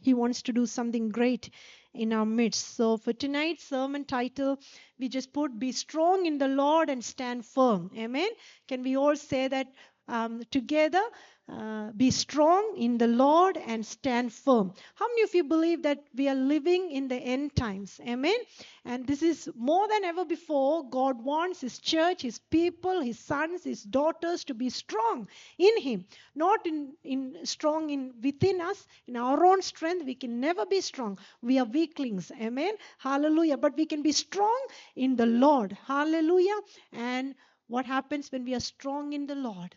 He wants to do something great in our midst. So for tonight's sermon title, we just put, Be Strong in the Lord and Stand Firm. Amen. Can we all say that together? Be strong in the Lord and stand firm. How many of you believe that we are living in the end times? Amen. And this is more than ever before. God wants His church, His people, His sons, His daughters to be strong in Him. Not in strong in within us, in our own strength. We can never be strong. We are weaklings. Amen. Hallelujah. But we can be strong in the Lord. Hallelujah. And what happens when we are strong in the Lord?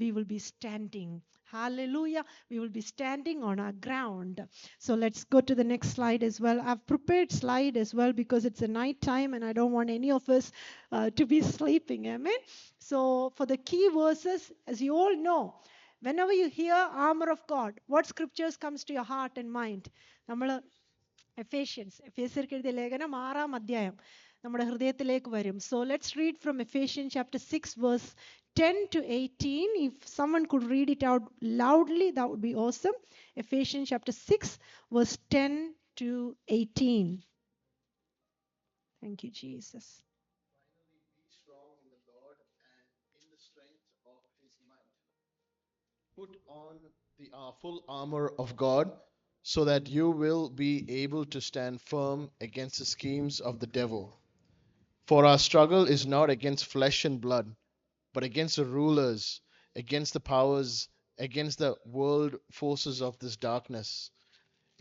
We will be standing. Hallelujah. We will be standing on our ground. So let's go to the next slide as well. I've prepared slide as well because it's a night time and I don't want any of us to be sleeping. Amen. So for the key verses, as you all know, whenever you hear armor of God, what scriptures comes to your heart and mind? നമ്മൾ എഫേസ്യർക്ക് എഴുതിയ ലേഖനം 6-ാം അധ്യായം നമ്മുടെ ഹൃദയത്തിലേക്ക് വരും. So let's read from Ephesians chapter 6 verse 10 to 18. If someone could read it out loudly, that would be awesome. Ephesians chapter 6 verse 10 to 18. Thank you, Jesus. Finally, be strong in the Lord and in the strength of His might. Put on the full armor of God so that you will be able to stand firm against the schemes of the devil. For our struggle is not against flesh and blood, but against the rulers, against the powers, against the world forces of this darkness,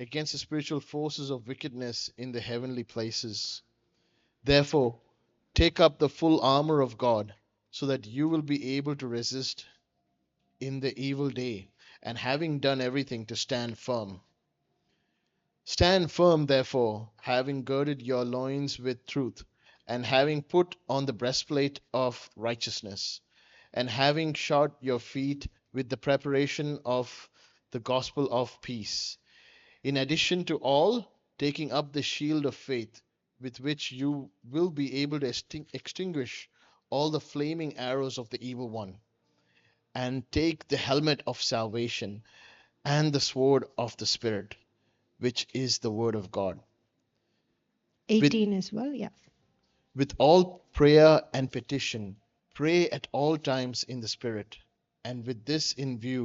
against the spiritual forces of wickedness in the heavenly places. Therefore, take up the full armor of God, so that you will be able to resist in the evil day, and having done everything, to stand firm. Stand firm, therefore, having girded your loins with truth, and having put on the breastplate of righteousness, and having shod your feet with the preparation of the gospel of peace. In addition to all, taking up the shield of faith, with which you will be able to extinguish all the flaming arrows of the evil one, and take the helmet of salvation and the sword of the Spirit, which is the word of God. 18 as well, yeah. With all prayer and petition, pray at all times in the Spirit, and with this in view,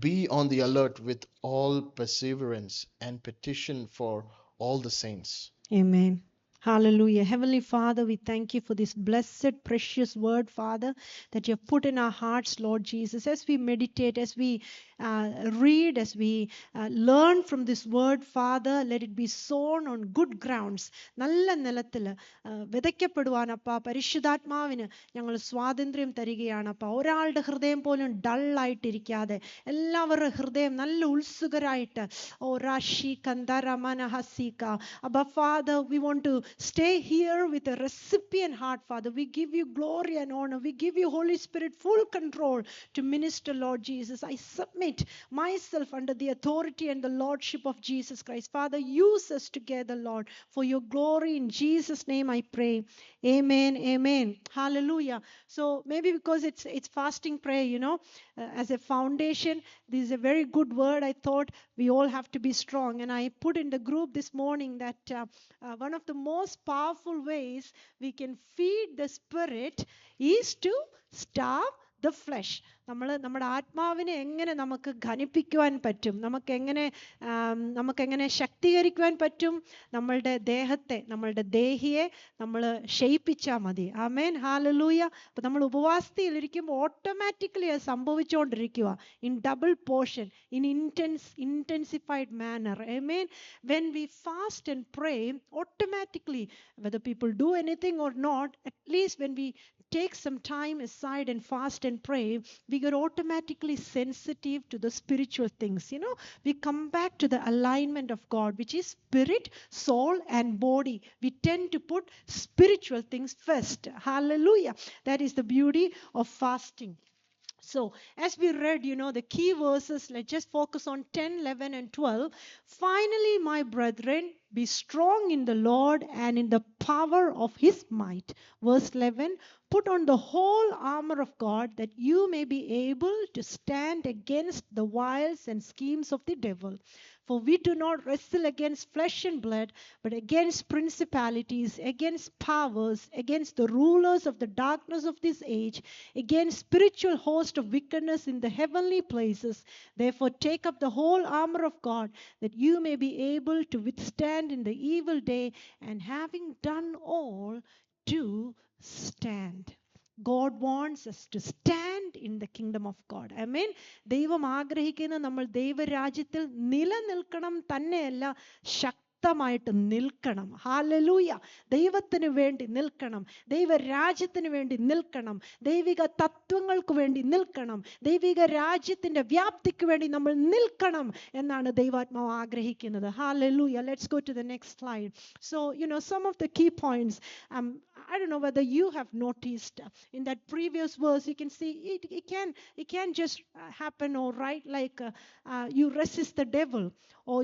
be on the alert with all perseverance and petition for all the saints. Amen. Hallelujah. Heavenly Father, we thank you for this blessed, precious word, Father, that you have put in our hearts, Lord Jesus. As we meditate, as we read, as we learn from this word, Father, let it be sown on good grounds. നല്ല നിലത്തിൽ വിതയ്ക്കപ്പെടുവാനപ്പാ പരിശുദ്ധാത്മാവിന് ഞങ്ങൾ സ്വാതന്ത്ര്യം തരികയാണപ്പാ. ഒരാളുടെ ഹൃദയം പോലും ഡള്ളായിട്ടിരിക്കാതെ എല്ലാവരുടെ ഹൃദയം നല്ല ഉത്സുകരായിട്ട് ഓ Rashi കന്ദരമന ഹസീക. Abba Father, we want to stay here with a recipient heart, Father. We give you glory and honor. We give you, Holy Spirit, full control to minister, Lord Jesus. I submit myself under the authority and the lordship of Jesus Christ. Father, use us together, Lord, for your glory. In Jesus' name I pray. Amen. Amen. Hallelujah. So maybe because it's fasting prayer, as a foundation, this is a very good word. I thought we all have to be strong. And I put in the group this morning that one of the most powerful ways we can feed the spirit is to starve the flesh. നമ്മുടെ ആത്മാവിനെ എങ്ങനെ നമുക്ക് ഘനിപ്പിക്കുവാൻ പറ്റും, നമുക്കെങ്ങനെ ശക്തീകരിക്കുവാൻ പറ്റും? നമ്മളുടെ ദേഹത്തെ, നമ്മളുടെ ദേഹിയെ നമ്മൾ ക്ഷയിപ്പിച്ചാൽ മതി. ആമേൻ. ഹാലലൂയ. അപ്പം നമ്മൾ ഉപവാസത്തിലിരിക്കുമ്പോൾ ഓട്ടോമാറ്റിക്കലി അത് സംഭവിച്ചുകൊണ്ടിരിക്കുക in double portion, in intensified manner. Amen. When we fast and pray, automatically, whether people do anything or not, at least when we take some time aside and fast and pray, we get automatically sensitive to the spiritual things. We come back to the alignment of God, which is spirit, soul, and body. We tend to put spiritual things first. Hallelujah. That is the beauty of fasting. So as we read, the key verses, let's just focus on 10, 11, and 12. Finally, my brethren, be strong in the Lord and in the power of his might. Verse 11, put on the whole armor of God, that you may be able to stand against the wiles and schemes of the devil. For we do not wrestle against flesh and blood, but against principalities, against powers, against the rulers of the darkness of this age, against spiritual hosts of wickedness in the heavenly places. Therefore, take up the whole armor of God, that you may be able to withstand in the evil day, and having done all, to stand. God wants us to stand in the kingdom of God. Amen. ദൈവം ആഗ്രഹിക്കുന്ന നമ്മൾ ദൈവരാജ്യത്തിൽ നിലനിൽക്കണം തന്നെയല്ല, ശക്തമായിട്ട് നിൽക്കണം. Hallelujah. ദൈവത്തിന് വേണ്ടി നിൽക്കണം, ദൈവരാജ്യത്തിന് വേണ്ടി നിൽക്കണം, ദൈവിക തത്വങ്ങൾക്ക് വേണ്ടി നിൽക്കണം, ദൈവിക രാജ്യത്തിന്റെ വ്യാപ്തിക്ക് വേണ്ടി നമ്മൾ നിൽക്കണം എന്നാണ് ദൈവാത്മാവ് ആഗ്രഹിക്കുന്നത്. Hallelujah. Let's go to the next slide. So, some of the key points. I don't know whether you have noticed in that previous verse, you can see it can just happen, or right, like you resist the devil, or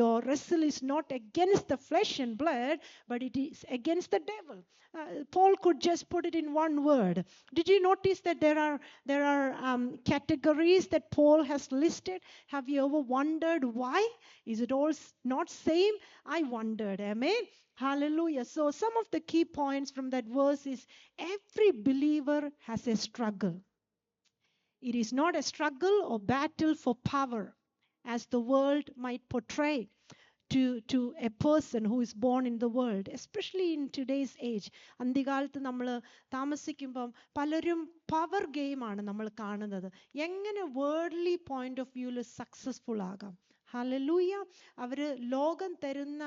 your wrestle is not against the flesh and blood, but it is against the devil. Paul could just put it in one word. Did you notice that there are categories that Paul has listed? Have you ever wondered why? Is it all not same? I wondered. Amen. Hallelujah. So some of the key points from that verse is every believer has a struggle. It is not a struggle or battle for power, as the world might portray to a person who is born in the world, especially in today's age. അന്ത്യകാലത്ത് നമ്മൾ താമസിക്കുമ്പം പലരും power ഗെയിമാണ് നമ്മൾ കാണുന്നത്. എങ്ങനെ worldly point of വ്യൂവിൽ successful ആകാം. Hallelujah. അവര് ലോകം തരുന്ന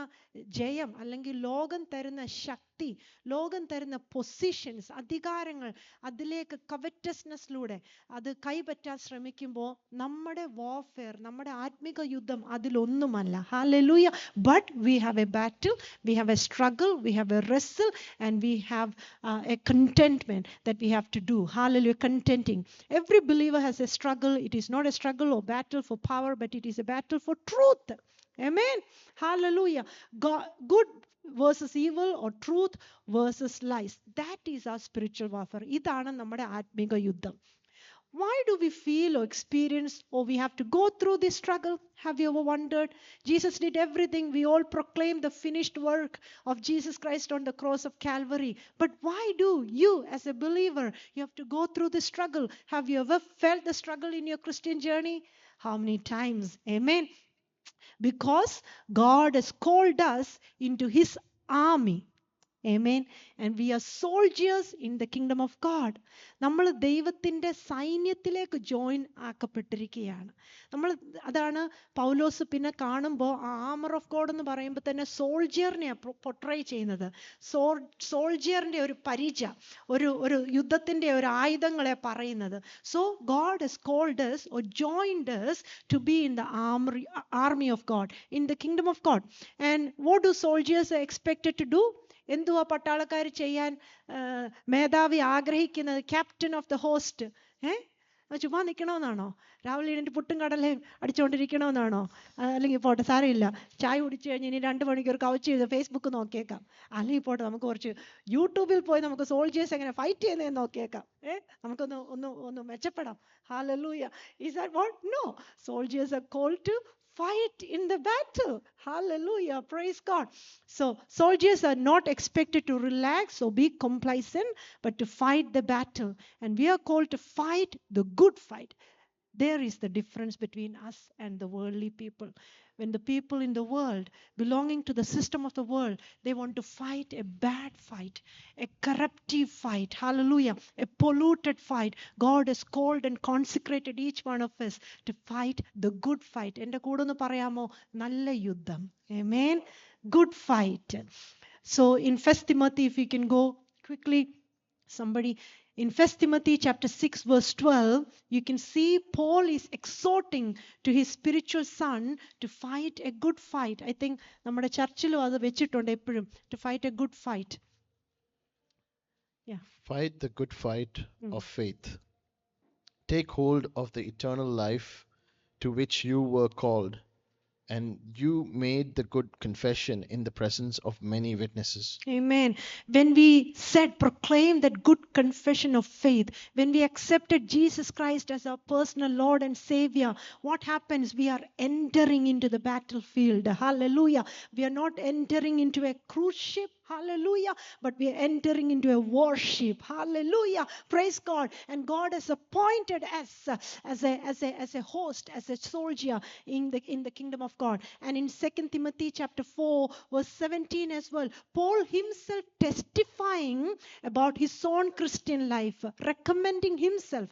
ജയം, അല്ലെങ്കിൽ ലോകം തരുന്ന ശക്തി, ലോകം തരുന്ന പൊസിഷൻസ്, അധികാരങ്ങൾ, അതിലേക്ക് കവറ്റസ്നെസ്സിലൂടെ അത് കൈപറ്റാൻ ശ്രമിക്കുമ്പോൾ നമ്മുടെ വാർഫെയർ, നമ്മുടെ ആത്മിക യുദ്ധം അതിലൊന്നുമല്ല. Hallelujah. But we have a battle, we have a struggle, we have a wrestle, and we have a contentment that we have to do. Hallelujah. Contenting. Every believer has a struggle. It is not a struggle or battle for power, but it is a battle for truth. Amen. Hallelujah. Good versus evil, or truth versus lies. That is our spiritual warfare. ഇതാണ് നമ്മുടെ ആത്മിക യുദ്ധം. Why do we feel or experience, or we have to go through this struggle? Have you ever wondered? Jesus did everything. We all proclaim the finished work of Jesus Christ on the cross of Calvary. But why do you, as a believer, you have to go through this struggle? Have you ever felt the struggle in your Christian journey? How many times? Amen. Because God has called us into His army. Amen. And we are soldiers in the kingdom of God. നമ്മൾ ദൈവത്തിൻ്റെ സൈന്യത്തിലേക്ക് join ആക്കപ്പെട്ടിരിക്കുകയാണ്. അതാണ് പൗലോസ് പിന്നെ കാണുമ്പോൾ ആമർ of God എന്ന് പറയുമ്പോൾ തന്നെ സോൾജിയറിനെയാണ് പൊട്രൈ ചെയ്യുന്നത്. സോൾജിയറിൻ്റെ ഒരു പരിച, ഒരു യുദ്ധത്തിൻ്റെ ഒരു ആയുധങ്ങളെ പറയുന്നത്. So God has called us or joined us to be in the army of God, in the kingdom of God. And what do soldiers are expected to do? എന്തുവാ പട്ടാളക്കാർ ചെയ്യാൻ മേധാവി ആഗ്രഹിക്കുന്നത്? ക്യാപ്റ്റൻ ഓഫ് ദ ഹോസ്റ്റ് ചുമ്മാ നിൽക്കണമെന്നാണോ? രാവിലെ എഴുന്നേറ്റ് പുട്ടും കടലയും അടിച്ചുകൊണ്ടിരിക്കണമെന്നാണോ? അല്ലെങ്കിൽ പോട്ടെ, സാരമില്ല, ചായ കുടിച്ചു കഴിഞ്ഞ് ഇനി 2 മണിക്കൂർ കവച്ച് ചെയ്ത് ഫേസ്ബുക്ക് നോക്കിയേക്കാം. അല്ലെങ്കിൽ പോട്ടെ, നമുക്ക് കുറച്ച് യൂട്യൂബിൽ പോയി നമുക്ക് സോൾജേഴ്സ് എങ്ങനെ ഫൈറ്റ് ചെയ്യുന്നതെന്ന് നോക്കിയേക്കാം. നമുക്കൊന്ന് മെച്ചപ്പെടാം. Hallelujah. Is that what? No. Soldiers are called to fight in the battle. Hallelujah. Praise God. So soldiers are not expected to relax or be complacent, but to fight the battle. And we are called to fight the good fight. There is the difference between us and the worldly people. When the people in the world, belonging to the system of the world, they want to fight a bad fight, a corruptive fight, hallelujah, a polluted fight. God has called and consecrated each one of us to fight the good fight. എൻ്റെ കൂടെ ഒന്ന് പറയാമോ? നല്ല യുദ്ധം. Amen. Good fight. So in 1 Timothy, if you can go quickly, somebody. In 1 Timothy chapter 6 verse 12, you can see Paul is exhorting to his spiritual son to fight a good fight. I think നമ്മുടെ ചർച്ചിലും അത് വെച്ചിട്ടുണ്ട് എപ്പോഴും, to fight a good fight. Yeah. Fight the good fight of faith. Take hold of the eternal life to which you were called, and you made the good confession in the presence of many witnesses. Amen. When we said, proclaim that good confession of faith, when we accepted Jesus Christ as our personal Lord and Savior, what happens? We are entering into the battlefield. Hallelujah. We are not entering into a cruise ship. Hallelujah. But we are entering into a warship. Hallelujah. Praise God. And God has appointed us as a host, as a soldier in the kingdom of God. And in 2 Timothy chapter 4, verse 17 as well, Paul himself testifying about his own Christian life, recommending himself.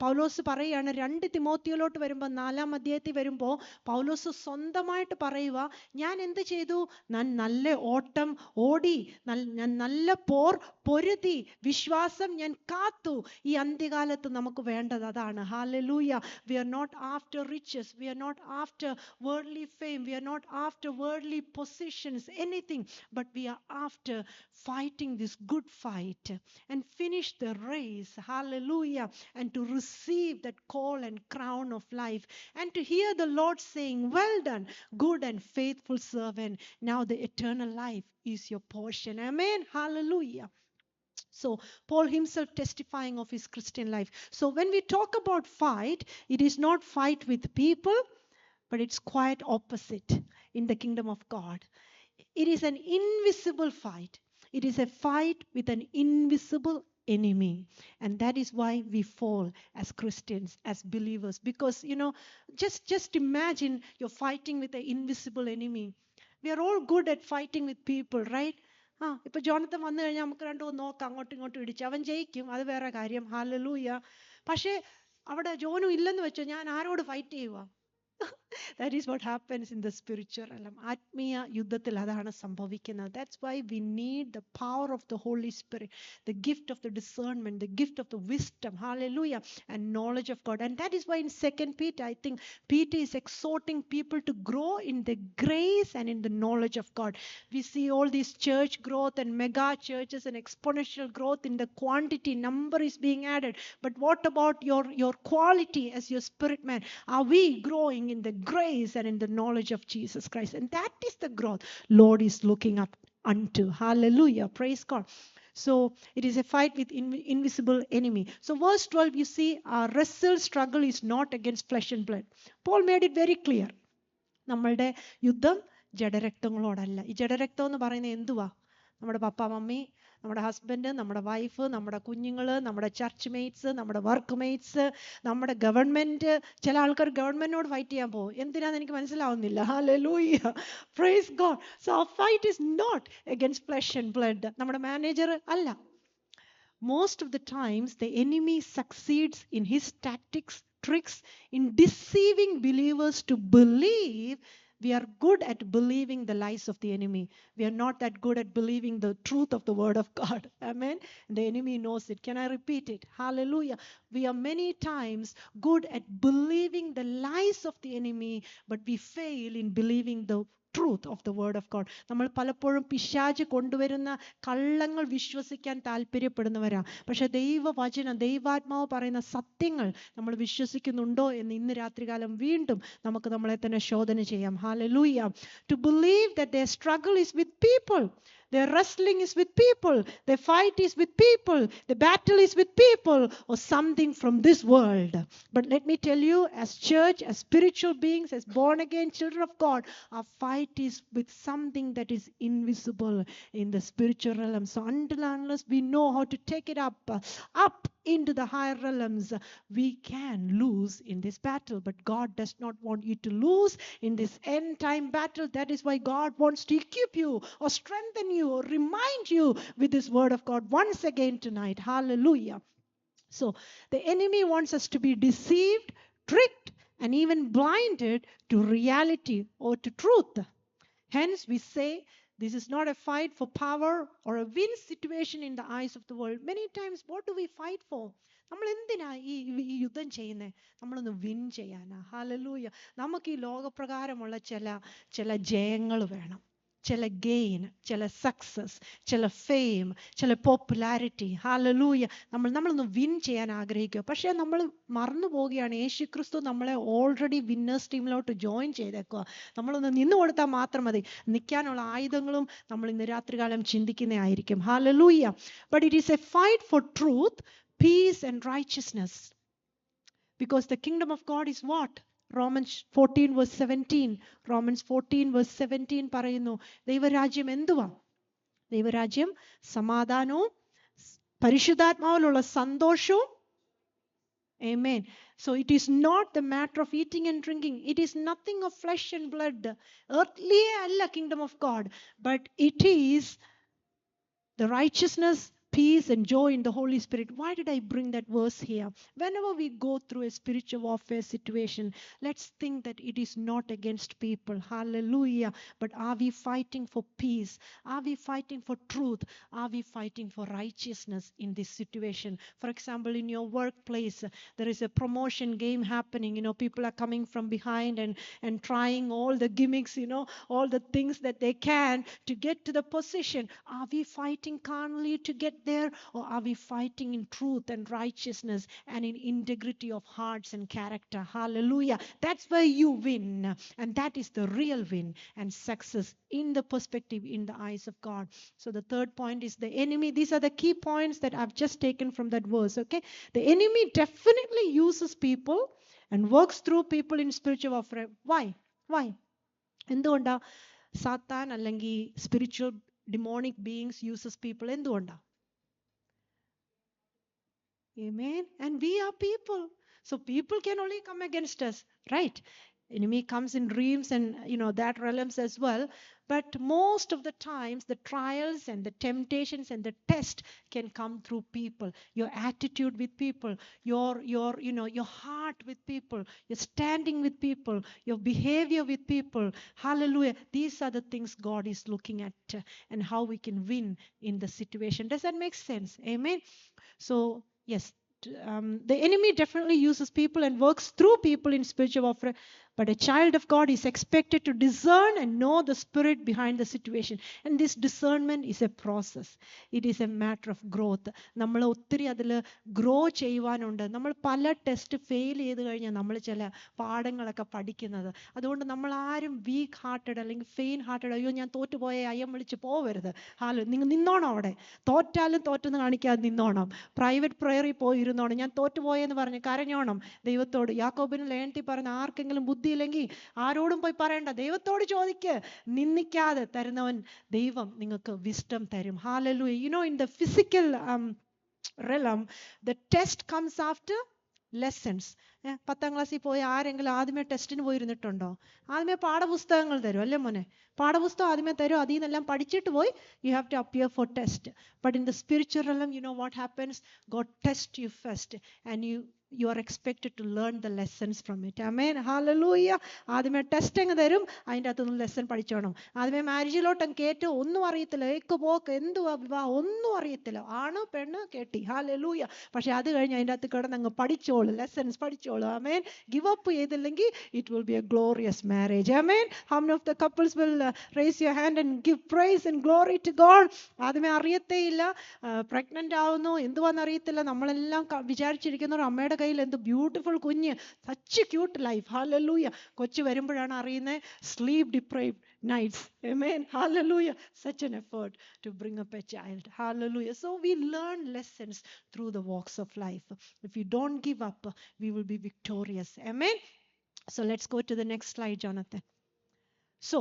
പൗലോസ് പറയാണ് 2 തിമോത്തിയിലോട്ട് വരുമ്പോൾ 4-ാം അധ്യായത്തിൽ വരുമ്പോൾ പൗലോസ് സ്വന്തമായിട്ട് പറയുക, ഞാൻ എന്ത് ചെയ്തു? ഞാൻ നല്ല ഓട്ടം ഓടി, ഞാൻ നല്ല പോർ പൊരുതി, വിശ്വാസം ഞാൻ കാത്തു. ഈ അന്ത്യകാലത്ത് നമുക്ക് വേണ്ടത് അതാണ്. Hallelujah. We are not after riches. We are not after worldly fame. We are not after worldly positions, anything. But we are after fighting this good fight and finish the race. Hallelujah. And to receive that call and crown of life. And to hear the Lord saying, well done, good and faithful servant. Now the eternal life is your portion. Amen. Hallelujah. So Paul himself testifying of his Christian life. So when we talk about fight, it is not fight with people, but it's quite opposite in the kingdom of God. It is an invisible fight. It is a fight with an invisible enemy. And that is why we fall as Christians, as believers. Because, just imagine you're fighting with an invisible enemy. We are all good at fighting with people, right? ഇപ്പൊ ജോണത്തൻ വന്നു കഴിഞ്ഞാൽ നമുക്ക് രണ്ടു നോക്കാം, അങ്ങോട്ടും ഇങ്ങോട്ടും ഇടിച്ച് അവൻ ജയിക്കും, അത് വേറെ കാര്യം. ഹല്ലേലൂയ. പക്ഷേ അവിടെ ജോനും ഇല്ലെന്ന് വെച്ചോ, ഞാൻ ആരോട് ഫൈറ്റ് ചെയ്യുക? That is what happens in the spiritual realm. ആത്മീയ യുദ്ധത്തിൽ അതാണ് സംഭവിക്കുന്നത്. That's why we need the power of the Holy Spirit, the gift of the discernment, the gift of the wisdom, hallelujah, and knowledge of God. And that is why in 2 Peter, I think Peter is exhorting people to grow in the grace and in the knowledge of God. We see all this church growth and mega churches and exponential growth in the quantity, number is being added. But what about your quality as your spirit man? Are we growing in the grace and in the knowledge of Jesus Christ? And that is the growth Lord is looking up unto. Hallelujah. Praise God. So it is a fight with invisible enemy. So verse 12, you see, our wrestle struggle is not against flesh and blood. Paul made it very clear. നമ്മളുടെ യുദ്ധം ജഡരക്തങ്ങളോടല്ല. ഈ ജഡരക്തം എന്ന് പറയുന്നത് എന്തുവാ? നമ്മുടെ papa mummy, നമ്മുടെ husband, നമ്മുടെ wife, നമ്മുടെ കുഞ്ഞുങ്ങൾ, നമ്മുടെ ചർച്ച് മേറ്റ്സ്, നമ്മുടെ വർക്ക് മേറ്റ്സ്, നമ്മുടെ ഗവൺമെന്റ്. ചില ആൾക്കാർ ഗവൺമെന്റിനോട് ഫൈറ്റ് ചെയ്യാൻ പോകും. എന്തിനാന്ന് എനിക്ക് മനസ്സിലാവുന്നില്ല. Hallelujah. Praise God. So our fight is not against flesh and blood. നമ്മുടെ മാനേജർ അല്ല. Most of the times the enemy succeeds in his tactics, tricks, in deceiving believers to believe. We are good at believing the lies of the enemy. We are not that good at believing the truth of the word of God. Amen. And the enemy knows it. Can I repeat it? Hallelujah. We are many times good at believing the lies of the enemy, but we fail in believing the truth of the word of God. നമ്മൾ പലപ്പോഴും പിശാച് കൊണ്ടുവരുന്ന കള്ളങ്ങൾ വിശ്വസിക്കാൻ താല്പര്യപ്പെടുന്നവരാ. പക്ഷെ ദൈവവചനം, ദൈവാത്മാവ് പറയുന്ന സത്യങ്ങൾ നമ്മൾ വിശ്വസിക്കുന്നുണ്ടോ എന്ന് ഇന്ന് രാത്രികാലം വീണ്ടും നമുക്ക് നമ്മളെ തന്നെ ശോധന ചെയ്യാം. Hallelujah. To believe that their struggle is with people, their wrestling is with people, their fight is with people, the battle is with people, or something from this world. But let me tell you, as church, as spiritual beings, as born again children of God, our fight is with something that is invisible in the spiritual realm. So unless we know how to take it up into the higher realms, we can lose in this battle. But God does not want you to lose in this end time battle. That is why God wants to equip you or strengthen you or remind you with this word of God once again tonight. Hallelujah. So the enemy wants us to be deceived, tricked, and even blinded to reality or to truth. Hence we say this is not a fight for power or a win situation in the eyes of the world. Many times what do we fight for? നമ്മൾ എന്തിനാ ഈ യുദ്ധം ചെയ്യുന്നത്? നമ്മളൊന്ന് win ചെയ്യാനാ. Hallelujah. നമുക്ക് ഈ ലോകപ്രകാരമുള്ള ചില ജയങ്ങൾ വേണം. ചില ഗെയിൻ, ചില സക്സസ്, ചില ഫെയിം, ചില പോപ്പുലാരിറ്റി. ഹാലലൂയ. നമ്മളൊന്ന് വിൻ ചെയ്യാൻ ആഗ്രഹിക്കുക. പക്ഷേ നമ്മൾ മറന്നു പോവുകയാണ്, യേശു ക്രിസ്തു നമ്മളെ ഓൾറെഡി വിന്നേഴ്സ് ടീമിലോട്ട് ജോയിൻ ചെയ്തേക്കുക. നമ്മളൊന്ന് നിന്ന് കൊടുത്താൽ മാത്രം മതി. നിൽക്കാനുള്ള ആയുധങ്ങളും നമ്മൾ ഇന്ന് രാത്രികാലം ചിന്തിക്കുന്നതായിരിക്കും. Hallelujah. But it is a fight for truth, peace and righteousness. Because the kingdom of God is what? Romans 14 verse 17. Romans 14 verse 17 പറയുന്നു, ദൈവരാജ്യം എന്തുവാ? ദൈവരാജ്യം സമാധാനവും പരിശുദ്ധാത്മാവിലുള്ള സന്തോഷവും. Amen. So it is not the matter of eating and drinking. It is nothing of flesh and blood. Earthly alla kingdom of God, but it is the righteousness, peace and joy in the Holy Spirit. Why did I bring that verse here? Whenever we go through a spiritual warfare situation, let's think that it is not against people. Hallelujah. But are we fighting for peace? Are we fighting for truth? Are we fighting for righteousness in this situation? For example, in your workplace, there is a promotion game happening. People are coming from behind and trying all the gimmicks, all the things that they can to get to the position. Are we fighting carnally to get there, or are we fighting in truth and righteousness and in integrity of hearts and character? Hallelujah. That's where you win, and that is the real win and success in the perspective, in the eyes of God. So the third point is the enemy. These are the key points that I've just taken from that verse. Okay, the enemy definitely uses people and works through people in spiritual warfare. Why? എന്തുകൊണ്ടാ സാത്താൻ അല്ലെങ്കിൽ spiritual demonic beings uses people? എന്തുകൊണ്ടാ? Amen. And we are people. So people can only come against us, right? Enemy comes in dreams and that realms as well. But most of the times the trials and the temptations and the test can come through people. Your attitude with people, your heart with people, your standing with people, your behavior with people. Hallelujah. These are the things God is looking at, and how we can win in the situation. Does that make sense? Amen. So yes, the enemy definitely uses people and works through people in spiritual warfare. But a child of God is expected to discern and know the spirit behind the situation. And this discernment is a process. It is a matter of growth. നമ്മൾ ഒത്തിരി അതിൽ grow ചെയ്യുവാനുണ്ട്. നമ്മൾ പല test fail ചെയ്ത് കഴിഞ്ഞാൽ നമ്മൾ ചില പാഠങ്ങളൊക്കെ പഠിക്കുന്നത്. അതുകൊണ്ട് നമ്മൾ ആരും വീക്ക് ഹാർട്ടഡ് അല്ലെങ്കിൽ ഫെയിൻ ഹാർട്ടഡ്, അയ്യോ ഞാൻ തോറ്റുപോയ അയ്യം വിളിച്ച് പോവരുത്. നിങ്ങൾ നിന്നോണം അവിടെ. തോറ്റാലും തോറ്റെന്ന് കാണിക്കാതെ നിന്നോണം. പ്രൈവറ്റ് പ്രയറിൽ പോയി ഇരുന്നോണം. ഞാൻ തോറ്റുപോയെന്ന് പറഞ്ഞ് കരഞ്ഞോണം ദൈവത്തോട്. യാക്കോബിന് ലേണത്തിൽ പറഞ്ഞ ആർക്കെങ്കിലും ബുദ്ധിയില്ലെങ്കിൽ ആരോടും പോയി പറയണ്ട, ദൈവത്തോട് ചോദിക്ക്. നിന്ദിക്കാതെ തരുന്നവൻ ദൈവം നിങ്ങൾക്ക് വിസ്ഡം തരും. Hallelujah. In the physical realm, the test comes after lessons. 10th ക്ലാസ്സിൽ പോയി ആരെങ്കിലും ആദ്യമേ ടെസ്റ്റിന് പോയിരുന്നിട്ടുണ്ടോ? ആദ്യമേ പാഠപുസ്തകങ്ങൾ തരും, അല്ലേ മോനെ? പാഠപുസ്തകം ആദ്യമേ തരും, അതിൽ നിന്നെല്ലാം പഠിച്ചിട്ട് പോയി you have to appear for test. But in the spiritual realm, what happens? God tests you first, and you are expected to learn the lessons from it. Amen. Hallelujah. ആദ്യമേ ടെസ്റ്റ് അങ്ങ് തരും, അതിൻ്റെ അകത്തൊന്നും ലെസൺ പഠിച്ചോണം. ആദ്യമേ മാരേജിലോട്ടങ്ങ് കേട്ട് ഒന്നും അറിയത്തില്ല, ഏക്ക് പോക്ക്, എന്തുവാ വിവാഹം, ഒന്നും അറിയത്തില്ല, ആണ് പെണ്ണ് കെട്ടി. Hallelujah. പക്ഷെ അത് കഴിഞ്ഞ് അതിൻ്റെ അകത്ത് കിടന്നങ്ങ് പഠിച്ചോളൂ, ലെസൺസ് പഠിച്ചോളൂ. Amen. Give up ചെയ്തില്ലെങ്കിൽ it will be a glorious marriage. Amen. How many of the couples will raise your hand and give praise and glory to God? ആദ്യമേ അറിയത്തേ ഇല്ല, പ്രഗ്നന്റ് ആവുന്നു, എന്തുവാന്ന് അറിയത്തില്ല. നമ്മളെല്ലാം വിചാരിച്ചിരിക്കുന്ന ഒരു അമ്മയുടെ കയ്യിൽ എന്ത് ബ്യൂട്ടിഫുൾ കുഞ്ഞ്, സച്ച് ക്യൂട്ട് ലൈഫ്. Hallelujah. കൊച്ചു വരുമ്പോഴാണ് അറിയുന്നത് sleep deprived nights. Amen. Hallelujah. Such an effort to bring up a child. Hallelujah. So we learn lessons through the walks of life. If you don't give up, we will be victorious. Amen. So let's go to the next slide, Jonathan. So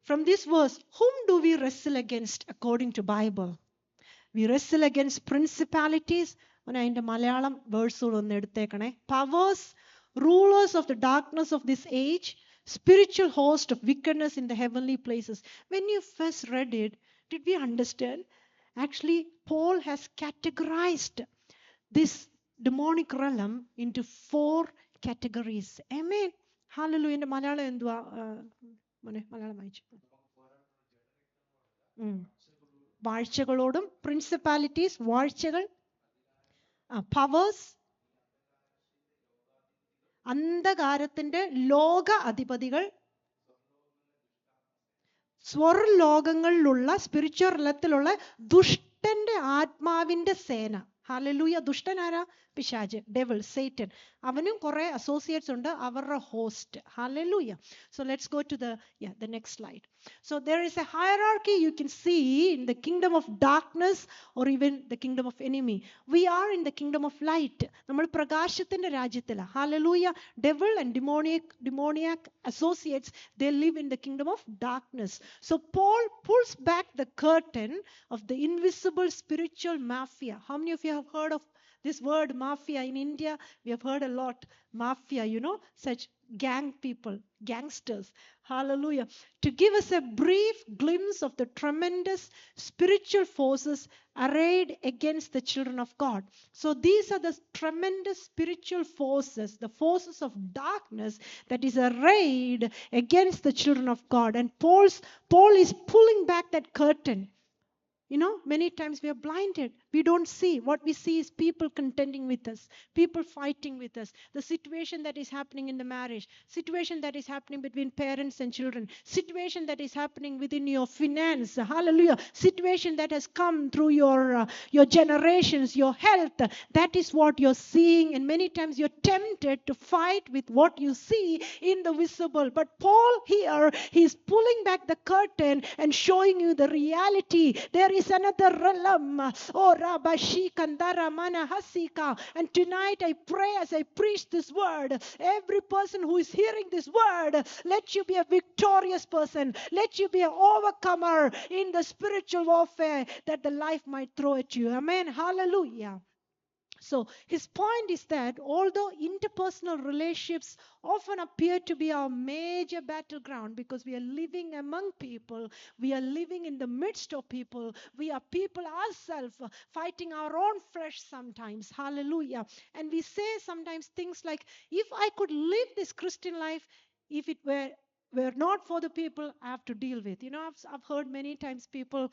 from this verse, whom do we wrestle against according to Bible? We wrestle against principalities. അതിൻ്റെ മലയാളം വേഴ്സുകൾ ഒന്ന് എടുത്തേക്കണേ. Powers, rulers of the darkness of this age, spiritual host of wickedness in the heavenly places. When you first read it, did we understand? Actually, Paul has categorized this demonic realm into 4 categories. Amen. Hallelujah. എൻ്റെ മലയാളം എന്തുവാ മോനെ? മലയാളം വായിച്ചു. വാഴ്ചകളോടും, principalities വാഴ്ചകൾ, powers അന്ധകാരത്തിന്റെ ലോക അധിപതികൾ, സ്വർലോകങ്ങളിലുള്ള spiritual തലത്തിലുള്ള ദുഷ്ടന്റെ ആത്മാവിന്റെ സേന. Hallelujah. ദുഷ്ടൻ ആരാ? പിശാച്, ഡെവിൾ, സേറ്റൻ. അവനും കുറെ അസോസിയേറ്റ്സ് ഉണ്ട്, അവരുടെ host. Hallelujah. So let's go to the next slide. So there is a hierarchy you can see in the kingdom of darkness or even the kingdom of enemy. We are in the kingdom of light. നമ്മൾ പ്രകാശത്തിന്റെ രാജ്യത്തിലാണ്. Hallelujah. Devil and demoniac associates, they live in the kingdom of darkness. So Paul pulls back the curtain of the invisible spiritual mafia. How many of you have heard of this word mafia? In India we have heard a lot. Mafia, you know, such gang people, gangsters. Hallelujah. To give us a brief glimpse of the tremendous spiritual forces arrayed against the children of God. So these are the tremendous spiritual forces, the forces of darkness that is arrayed against the children of God. And Paul is pulling back that curtain. You know, many times we are blinded. We don't see. What we see is people contending with us, people fighting with us, the situation that is happening in the marriage, situation that is happening between parents and children, situation that is happening within your finance. Hallelujah. Situation that has come through your generations, your health. That is what you're seeing. And many times you're tempted to fight with what you see in the visible. But Paul here, he's pulling back the curtain and showing you the reality. There is another realm. Oh, Rabashi Kandara Mana Hasika. And tonight I pray as I preach this word, every person who is hearing this word, let you be a victorious person. Let you be an overcomer in the spiritual warfare that the life might throw at you. Amen. Hallelujah. So his point is that although interpersonal relationships often appear to be our major battleground because we are living among people, we are living in the midst of people, we are people ourselves fighting our own flesh sometimes. Hallelujah. And we say sometimes things like, if I could live this Christian life, if it were not for the people I have to deal with. You know, I've heard many times people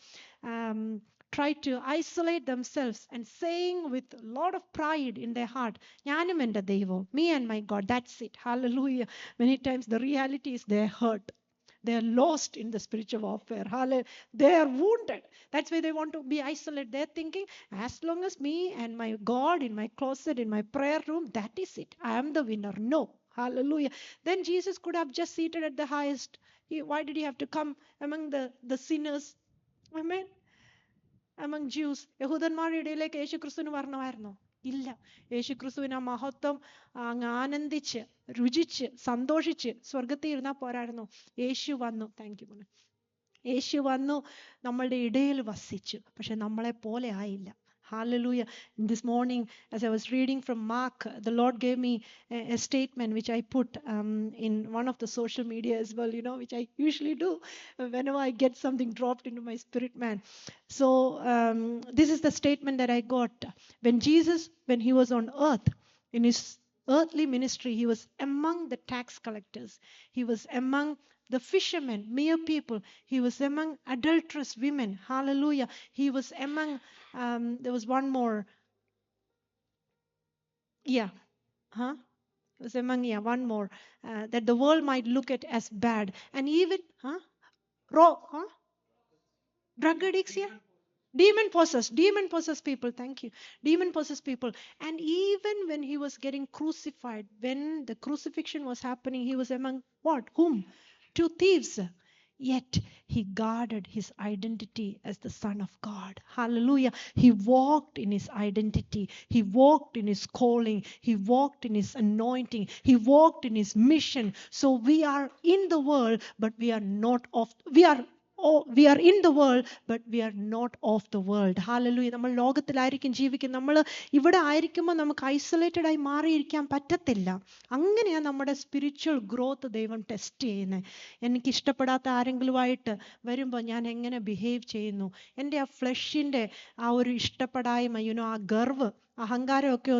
try to isolate themselves and saying with a lot of pride in their heart, "Njanum ende Devam, me and my God, that's it." Hallelujah. Many times the reality is they're hurt. They're lost in the spiritual warfare. Hallelujah. They are wounded. That's why they want to be isolated. They're thinking, as long as me and my God in my closet, in my prayer room, that is it. I am the winner. No. Hallelujah. Then Jesus could have just seated at the highest. Why did he have to come among the sinners? Amen. among Jews. യഹൂദന്മാരുടെ ഇടയിലേക്ക് യേശു ക്രിസ്തുവിന് വരണമായിരുന്നോ? ഇല്ല. യേശു ക്രിസ്തുവിന് ആ മഹത്വം അങ്ങ് ആനന്ദിച്ച് രുചിച്ച് സന്തോഷിച്ച് സ്വർഗത്തിൽ ഇരുന്നാൽ പോരായിരുന്നോ? യേശു വന്നു. താങ്ക് യു മോനെ. യേശു വന്നു നമ്മളുടെ ഇടയിൽ വസിച്ചു. പക്ഷെ നമ്മളെ പോലെ ആയില്ല. Hallelujah. This morning, as I was reading from Mark, the Lord gave me a statement which I put in one of the social media as well, you know, which I usually do whenever I get something dropped into my spirit, man. So this is the statement that I got. When he was on earth, in his earthly ministry, he was among the tax collectors. He was among the fishermen, mere people. He was among adulterous women. Hallelujah. He was among, there was one more. Yeah. Huh? It was among, one more. That the world might look at as bad. And even, drug addicts, yeah. Demon possessed people. Thank you. Demon possessed people. And even when he was getting crucified, when the crucifixion was happening, he was among what? Whom? 2 thieves. Yet he guarded his identity as the Son of God. Hallelujah. He walked in his identity. He walked in his calling. He walked in his anointing. He walked in his mission. So we are in the world, but we are not of, we are in the world, but we are not of the world. Hallelujah. നമ്മൾ ലോകത്തിലായിരിക്കും ജീവിക്കുന്നത്. നമ്മൾ ഇവിടെ ആയിരിക്കുമ്പോൾ നമുക്ക് isolated ആയി മാറിയിരിക്കാൻ പറ്റത്തില്ല. അങ്ങനെയാണ് നമ്മുടെ സ്പിരിച്വൽ ഗ്രോത്ത് ദൈവം ടെസ്റ്റ് ചെയ്യുന്നത്. എനിക്ക് ഇഷ്ടപ്പെടാത്ത ആരെങ്കിലുമായിട്ട് വരുമ്പോൾ ഞാൻ എങ്ങനെ ബിഹേവ് ചെയ്യുന്നു, എൻ്റെ ആ ഫ്ലഷിൻ്റെ ആ ഒരു ഇഷ്ടപ്പെടായ്മ, ആ ഗർവ്, അഹങ്കാരമൊക്കെ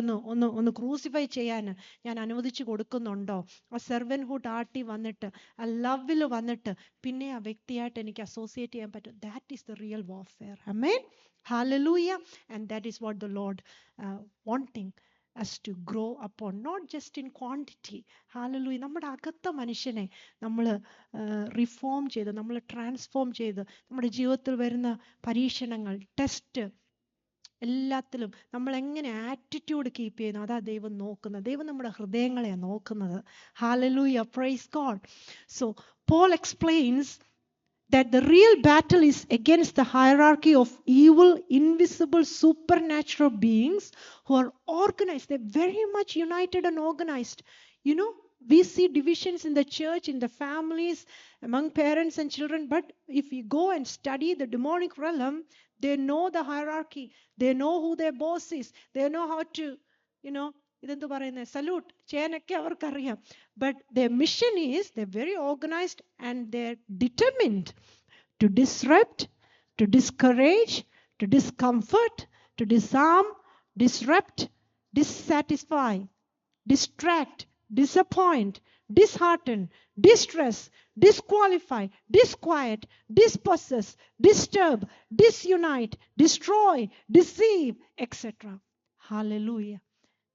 ഒന്ന് ക്രൂസിഫൈ ചെയ്യാൻ ഞാൻ അനുവദിച്ചു കൊടുക്കുന്നുണ്ടോ? ആ സെർവൻഹുഡ് ആട്ടി വന്നിട്ട്, ആ ലവിൽ വന്നിട്ട് പിന്നെ ആ വ്യക്തിയായിട്ട് എനിക്ക് അസോസിയേറ്റ് ചെയ്യാൻ പറ്റും. That is the real warfare. Amen. Hallelujah. And that is what the Lord wanting. us to grow upon, not just in quantity. Hallelujah. നമ്മുടെ അകത്ത മനുഷ്യനെ നമ്മൾ റിഫോം ചെയ്ത്, നമ്മൾ ട്രാൻസ്ഫോം ചെയ്ത്, നമ്മുടെ ജീവിതത്തിൽ വരുന്ന പരീക്ഷണങ്ങൾ, ടെസ്റ്റ്, എല്ലാത്തിലും നമ്മൾ എങ്ങനെ ആറ്റിറ്റ്യൂഡ് കീപ്പ് ചെയ്യുന്നു, അതാ ദൈവം നോക്കുന്നത്. ദൈവം നമ്മുടെ ഹൃദയങ്ങളെയാണ് നോക്കുന്നത്. Hallelujah. Praise God. So Paul explains that the real battle is against the hierarchy of evil, invisible, supernatural beings who are organized. They're very much united and organized. You know, we see divisions in the church, in the families, among parents and children. But if you go and study the demonic realm, they know the hierarchy. They know who their boss is. They know how to, you know, ഇതെന്ത് പറയുന്നത്, salute ചെയ്യാനൊക്കെ അവർക്കറിയാം. But their mission is, they're very organized and they're determined to disrupt, to discourage, to discomfort, to disarm, disrupt, dissatisfy, distract, disappoint, dishearten, distress, disqualify, disquiet, dispossess, disturb, disunite, destroy, deceive, etc. Hallelujah.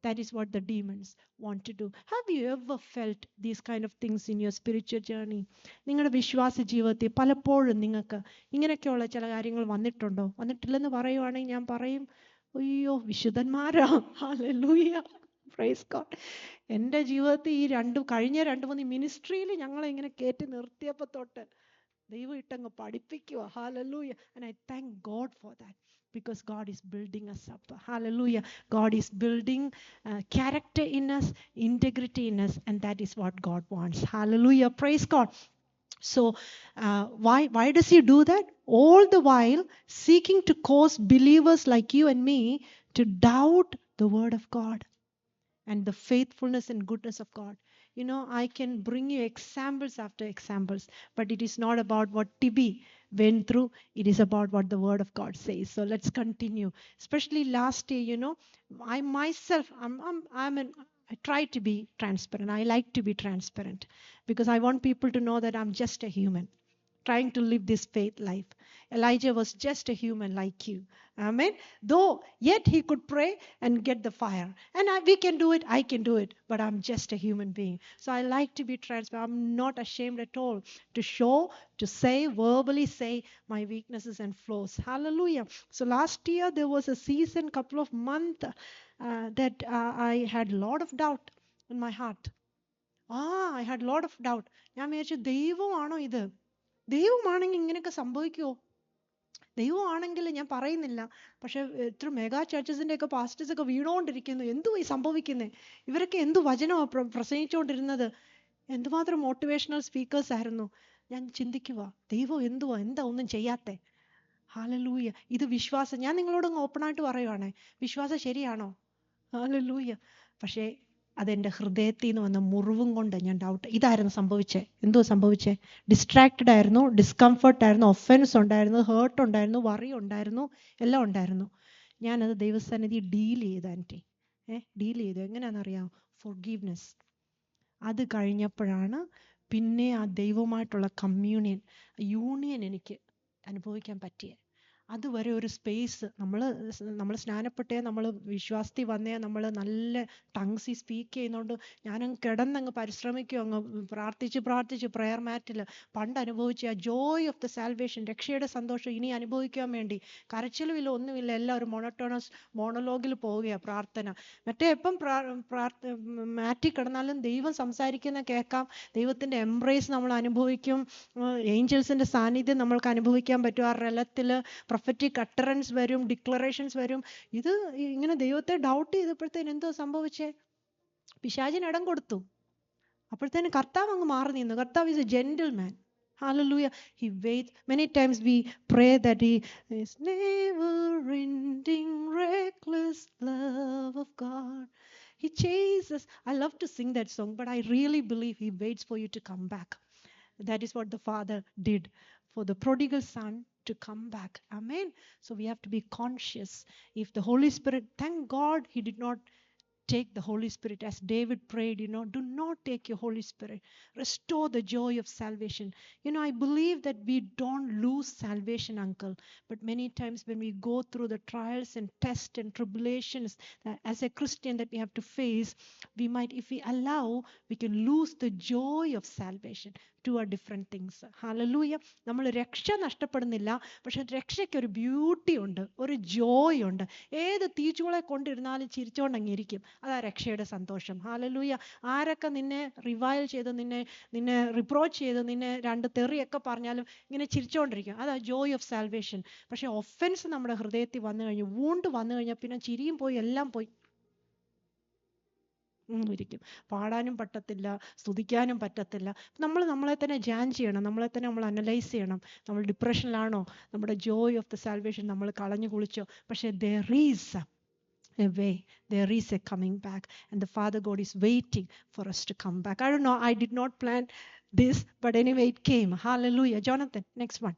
That is what the demons want to do. Have you ever felt these kind of things in your spiritual journey? നിങ്ങളുടെ വിശ്വാസ ജീവിതത്തിൽ പലപ്പോഴും നിങ്ങൾക്ക് ഇങ്ങനെയൊക്കെയുള്ള ചില കാര്യങ്ങൾ വന്നിട്ടുണ്ടോ? വന്നിട്ടില്ലെന്ന് പറയുവാണെങ്കിൽ ഞാൻ പറയും, അയ്യോ വിശുദ്ധന്മാരാ. Hallelujah. Praise God. എൻ്റെ ജീവിതത്തിൽ ഈ കഴിഞ്ഞ 2-3 മിനിസ്ട്രിയിൽ ഞങ്ങളെ ഇങ്ങനെ കയറ്റി നിർത്തിയപ്പോൾ തൊട്ട് ദൈവം ഇട്ടങ്ങ് പഠിപ്പിക്കുക. Hallelujah. And I thank God for that. Because God is building us up. Hallelujah. God is building character in us, integrity in us, and that is what God wants. Hallelujah. Praise God. So why does he do that? All the while seeking to cause believers like you and me to doubt the word of God and the faithfulness and goodness of God. You know, I can bring you examples after examples, but it is not about what Tibi went through. It is about what the word of God says. So let's continue. Especially last year, you know, I myself, I try to be transparent. I like to be transparent because I want people to know that I'm just a human trying to live this faith life. Elijah was just a human like you. Amen. Though yet he could pray and get the fire. And we can do it. I can do it. But I'm just a human being. So I like to be transparent. I'm not ashamed at all to show, to say, verbally say my weaknesses and flaws. Hallelujah. So last year there was a season, couple of months that I had a lot of doubt in my heart. I had a lot of doubt. ഞാൻ വിചാരിച്ചു ദൈവമാണോ ഇത്? ദൈവമാണെങ്കിൽ ഇങ്ങനെയൊക്കെ സംഭവിക്കുമോ? ദൈവമാണെങ്കിൽ ഞാൻ പറയുന്നില്ല, പക്ഷെ ഇത്ര mega ചർച്ചസിൻ്റെ ഒക്കെ പാസ്റ്റേഴ്സ് ഒക്കെ വീണുകൊണ്ടിരിക്കുന്നു. എന്തുവാ ഈ സംഭവിക്കുന്നത്? ഇവരൊക്കെ എന്തു വചനമാണ് പ്രസംഗിച്ചുകൊണ്ടിരുന്നത്? എന്തുമാത്രം മോട്ടിവേഷണൽ സ്പീക്കേഴ്സ് ആയിരുന്നു. ഞാൻ ചിന്തിക്കുക, ദൈവം എന്താ ഒന്നും ചെയ്യാത്തെ? ഹാലലൂയ. ഇത് വിശ്വാസം. ഞാൻ നിങ്ങളോടൊന്ന് ഓപ്പണായിട്ട് പറയുവാണേ, വിശ്വാസം ശരിയാണോ? ഹാലലൂയ. പക്ഷേ അതെൻ്റെ ഹൃദയത്തിൽ നിന്ന് വന്ന മുറിവും കൊണ്ട് ഞാൻ ഡൗട്ട്. ഇതായിരുന്നു സംഭവിച്ചേ. എന്തോ സംഭവിച്ചേ? ഡിസ്ട്രാക്റ്റഡ് ആയിരുന്നു, ഡിസ്കംഫർട്ട് ആയിരുന്നു, ഒഫൻസ് ഉണ്ടായിരുന്നു, ഹേർട്ട് ഉണ്ടായിരുന്നു, വറി ഉണ്ടായിരുന്നു, എല്ലാം ഉണ്ടായിരുന്നു. ഞാനത് ദൈവസന്നിധി ഡീൽ ചെയ്ത് ആൻറ്റി ഡീൽ ചെയ്തു. എങ്ങനെയാണെന്നറിയാം? ഫോർഗീവ്നെസ്. അത് കഴിഞ്ഞപ്പോഴാണ് പിന്നെ ആ ദൈവമായിട്ടുള്ള യൂണിയൻ എനിക്ക് അനുഭവിക്കാൻ പറ്റിയത്. അതുവരെ ഒരു സ്പേസ്, നമ്മൾ സ്നാനപ്പെട്ടേ, നമ്മൾ വിശ്വാസത്തിൽ വന്നേ, നമ്മൾ നല്ല ടങ്സിൽ സ്പീക്ക് ചെയ്യുന്നതുകൊണ്ട് ഞാനങ്ങ് കിടന്നങ്ങ് പരിശ്രമിക്കും, അങ്ങ് പ്രാർത്ഥിച്ച് പ്രെയർ മാറ്റിൽ പണ്ട് അനുഭവിച്ച ആ ജോയ് ഓഫ് ദ സാൽവേഷൻ, രക്ഷയുടെ സന്തോഷം ഇനി അനുഭവിക്കാൻ വേണ്ടി കരച്ചിലുമില്ല, ഒന്നുമില്ല, എല്ലാം ഒരു മോണോലോഗിൽ പോവുകയാണ് പ്രാർത്ഥന. മറ്റേ എപ്പം മാറ്റി കിടന്നാലും ദൈവം സംസാരിക്കുന്ന കേൾക്കാം, ദൈവത്തിൻ്റെ എംബ്രേസ് നമ്മൾ അനുഭവിക്കും, ഏഞ്ചൽസിൻ്റെ സാന്നിധ്യം നമ്മൾക്ക് അനുഭവിക്കാൻ പറ്റും. ആ റെലത്തിൽ പ്രൊഫറ്റിക് അട്ടറൻസ് വരും, ഡിക്ലറേഷൻസ് വരും. ഇത് ഇങ്ങനെ ദൈവത്തെ ഡൗട്ട് ചെയ്തപ്പോഴത്തേന് എന്തോ സംഭവിച്ചേ? പിശാചിന് ഇടം കൊടുത്തു. അപ്പോഴത്തേന് കർത്താവ് അങ്ങ് മാറി നിന്നു. കർത്താവ് is A gentleman. Hallelujah. He waits. Many times we pray that he is never-ending, reckless love of God. He chases. I love to sing that song, but I really believe he waits for you to come back. That is what the Father did for the prodigal son to come back. Amen. So we have to be conscious. If the Holy Spirit, thank God he did not take the Holy Spirit. As David prayed, do not take your Holy Spirit. Restore the joy of salvation. I believe that we don't lose salvation, uncle. But many times when we go through the trials and tests and tribulations as a Christian that we have to face, we might, if we allow, we can lose the joy of salvation. Two are different things. Hallelujah. നമ്മൾ രക്ഷ നഷ്ടപ്പെടുന്നില്ല, പക്ഷെ രക്ഷയ്ക്ക് ഒരു beauty ഉണ്ട്, ഒരു ജോയ് ഉണ്ട്. ഏത് തീച്ചുളെ കൊണ്ടിരുന്നാലും ചിരിച്ചോണ്ടങ്ങിരിക്കും. അതാ രക്ഷയുടെ സന്തോഷം. ഹാലലൂയ. ആരൊക്കെ നിന്നെ റിവൈൽ ചെയ്ത്, നിന്നെ റിപ്രോച്ച് ചെയ്ത്, നിന്നെ രണ്ട് തെറിയൊക്കെ പറഞ്ഞാലും ഇങ്ങനെ ചിരിച്ചോണ്ടിരിക്കും. അതാ ജോയ് ഓഫ് സാൽവേഷൻ. പക്ഷെ ഒഫൻസ് നമ്മുടെ ഹൃദയത്തിൽ വന്നു കഴിഞ്ഞു, വൂണ്ട് വന്നു കഴിഞ്ഞാൽ പിന്നെ ചിരിയും പോയി, എല്ലാം പോയി ഇരിക്കും. പാടാനും പറ്റത്തില്ല, സ്തുതിക്കാനും പറ്റത്തില്ല. നമ്മളെ തന്നെ ജാൻ ചെയ്യണം, നമ്മളെ തന്നെ നമ്മൾ അനലൈസ് ചെയ്യണം. നമ്മൾ ഡിപ്രഷനിലാണോ? നമ്മുടെ ജോയ് ഓഫ് ദ സാൽവേഷൻ നമ്മൾ കളഞ്ഞു കുളിച്ചോ? പക്ഷേ there is a way, there is a coming back, and the Father God is waiting for us to come back. I don't know, I did not plan this, but anyway it came. Hallelujah. Jonathan, next one.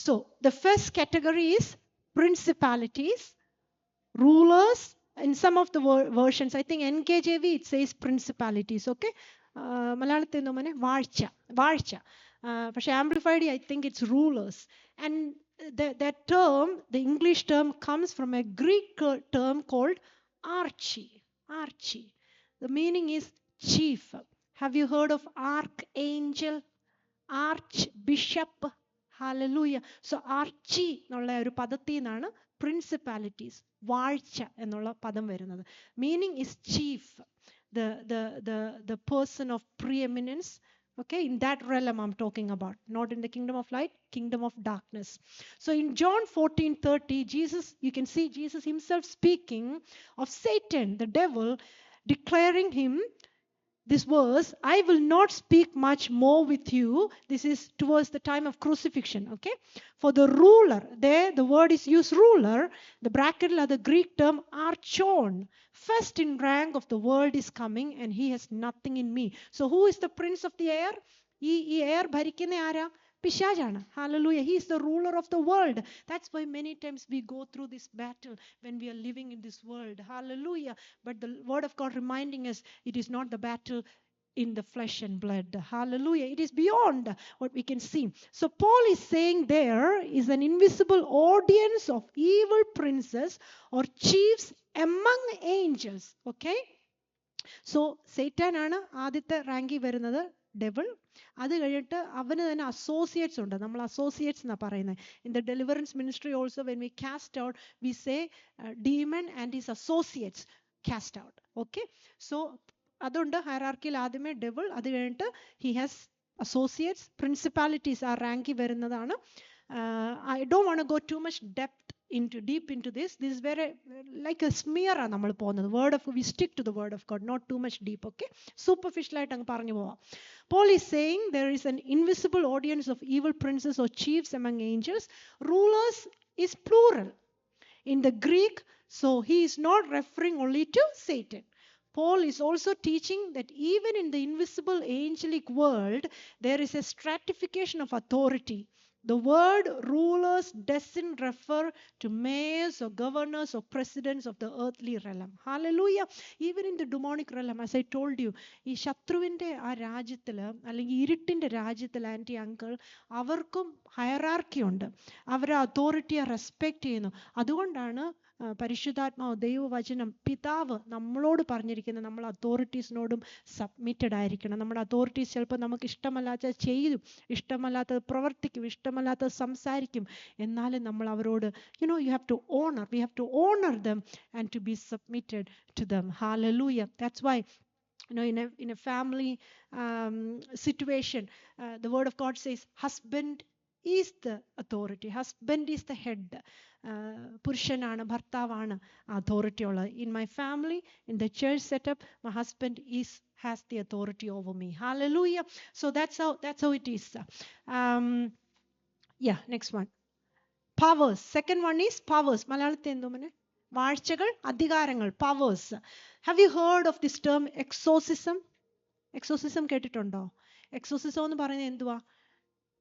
So the first category is principalities, rulers. In some of the versions, I think NKJV, it says principalities. Okay, മലയാളത്തിൽ എന്തോ മോനെ? വാഴ്ച. പക്ഷെ amplified, I think it's rulers. And that term, the English term, comes from a Greek term called archie. The meaning is chief. Have you heard of archangel, archbishop? Hallelujah. So archie എന്നുള്ള ഒരു പദത്തിൽ നിന്നാണ് principalities, വാഴ്ച എന്നുള്ള പദം വരുന്നത്. Meaning is chief, the person of preeminence. Okay, in that realm I'm talking about, not in the kingdom of light, kingdom of darkness. So in John 14:30, Jesus, you can see Jesus himself speaking of Satan, the devil, declaring him this verse, I will not speak much more with you. This is towards the time of crucifixion. Okay, for the ruler, there the word is used, ruler, the bracket are the Greek term archon, first in rank of the world is coming, and he has nothing in me. So who is the prince of the air? ഈ air ഭരിക്കുന്ന ആരാ? പിശാചാണ്. Hallelujah. He is the ruler of the world. That's why many times we go through this battle when we are living in this world. Hallelujah. But the word of God reminding us, it is not the battle in the flesh and blood. Hallelujah. It is beyond what we can see. So Paul is saying there is an invisible audience of evil princes or chiefs among angels. Okay. So Satan ആണ് ആദ്യത്തെ റാങ്കിൽ വരുന്നത്, devil. അത് കഴിഞ്ഞിട്ട് അവന് തന്നെ associates ഉണ്ട്. നമ്മൾ അസോസിയേറ്റ്സ് എന്നാണ് പറയുന്നത്. In the deliverance ministry also when we cast out, we say demon and his associates cast out. Okay, so അതുണ്ട് ഹയറാർക്കിയിൽ. ആദ്യമേ ഡെവിൾ, അത് കഴിഞ്ഞിട്ട് ഹി ഹാസ് അസോസിയേറ്റ്സ്. പ്രിൻസിപ്പാലിറ്റീസ് ആ റാങ്കിൽ വരുന്നതാണ്. I don't want to go too much deep into this. This is very like a smear ആണ് നമ്മൾ പോകുന്നത്. Word of, we stick to the word of God, not too much deep. Okay, superficial ആയിട്ട് അങ്ങ് പറഞ്ഞു പോവാം. Paul is saying there is an invisible audience of evil princes or chiefs among angels. Rulers is plural in the Greek, so he is not referring only to Satan. Paul is also teaching that even in the invisible angelic world, there is a stratification of authority. The word rulers doesn't refer to mayors or governors or presidents of the earthly realm. Hallelujah. Even in the demonic realm, as I told you, ഈ ശത്രുവിൻ്റെ ആ രാജ്യത്തിൽ അല്ലെങ്കിൽ ഇരുട്ടിൻ്റെ രാജ്യത്തിൽ, anti uncle, അവർക്കും hierarchy ഉണ്ട്. അവർ അതോറിറ്റിയെ respect ചെയ്യുന്നു. അതുകൊണ്ടാണ് പരിശുദ്ധാത്മാവ്, ദൈവവചനം, പിതാവ് നമ്മളോട് പറഞ്ഞിരിക്കുന്നത് നമ്മൾ അതോറിറ്റീസിനോടും സബ്മിറ്റഡ് ആയിരിക്കണം. നമ്മുടെ അതോറിറ്റീസ് ചിലപ്പോൾ നമുക്ക് ഇഷ്ടമല്ലാത്ത ചെയ്യും, ഇഷ്ടമല്ലാത്തത് പ്രവർത്തിക്കും, ഇഷ്ടമല്ലാത്തത് സംസാരിക്കും. എന്നാലും നമ്മൾ അവരോട് you have to honor, we have to honor them and to be submitted to them. Hallelujah. That's why in a family situation, the word of God says husband is the authority, husband is the head. പുരുഷനാണ്, ഭർത്താവാണ് authority ഉള്ളത്. In my family, in the church setup, my husband has the authority over me. Hallelujah. So that's how it is. Yeah, next one. Powers. Second one is powers. മലയാളത്തിൽ എന്തോ മനെ? വാഴ്ചകൾ, അധികാരങ്ങൾ, powers. Have you heard of this term exorcism? Exorcism കേട്ടിട്ടുണ്ടോ? Exorcism എന്ന് പറയുന്നത് എന്തുവാ?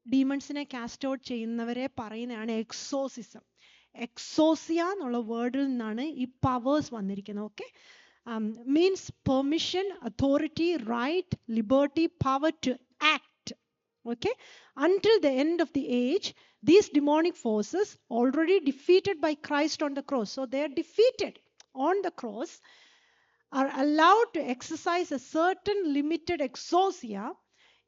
ഡീമൺസിനെ cast out ചെയ്യുന്നവരെ പറയുന്നതാണ് എക്സോസിസം. എക്സോസിയ എന്നുള്ള വേർഡിൽ നിന്നാണ് ഈ പവേഴ്സ് വന്നിരിക്കുന്നത്. Okay, means permission, authority, right, liberty, power to act. Okay, until the end of the age, these demonic forces already defeated by Christ on the cross. So they are defeated on the cross, are allowed to exercise a certain limited exousia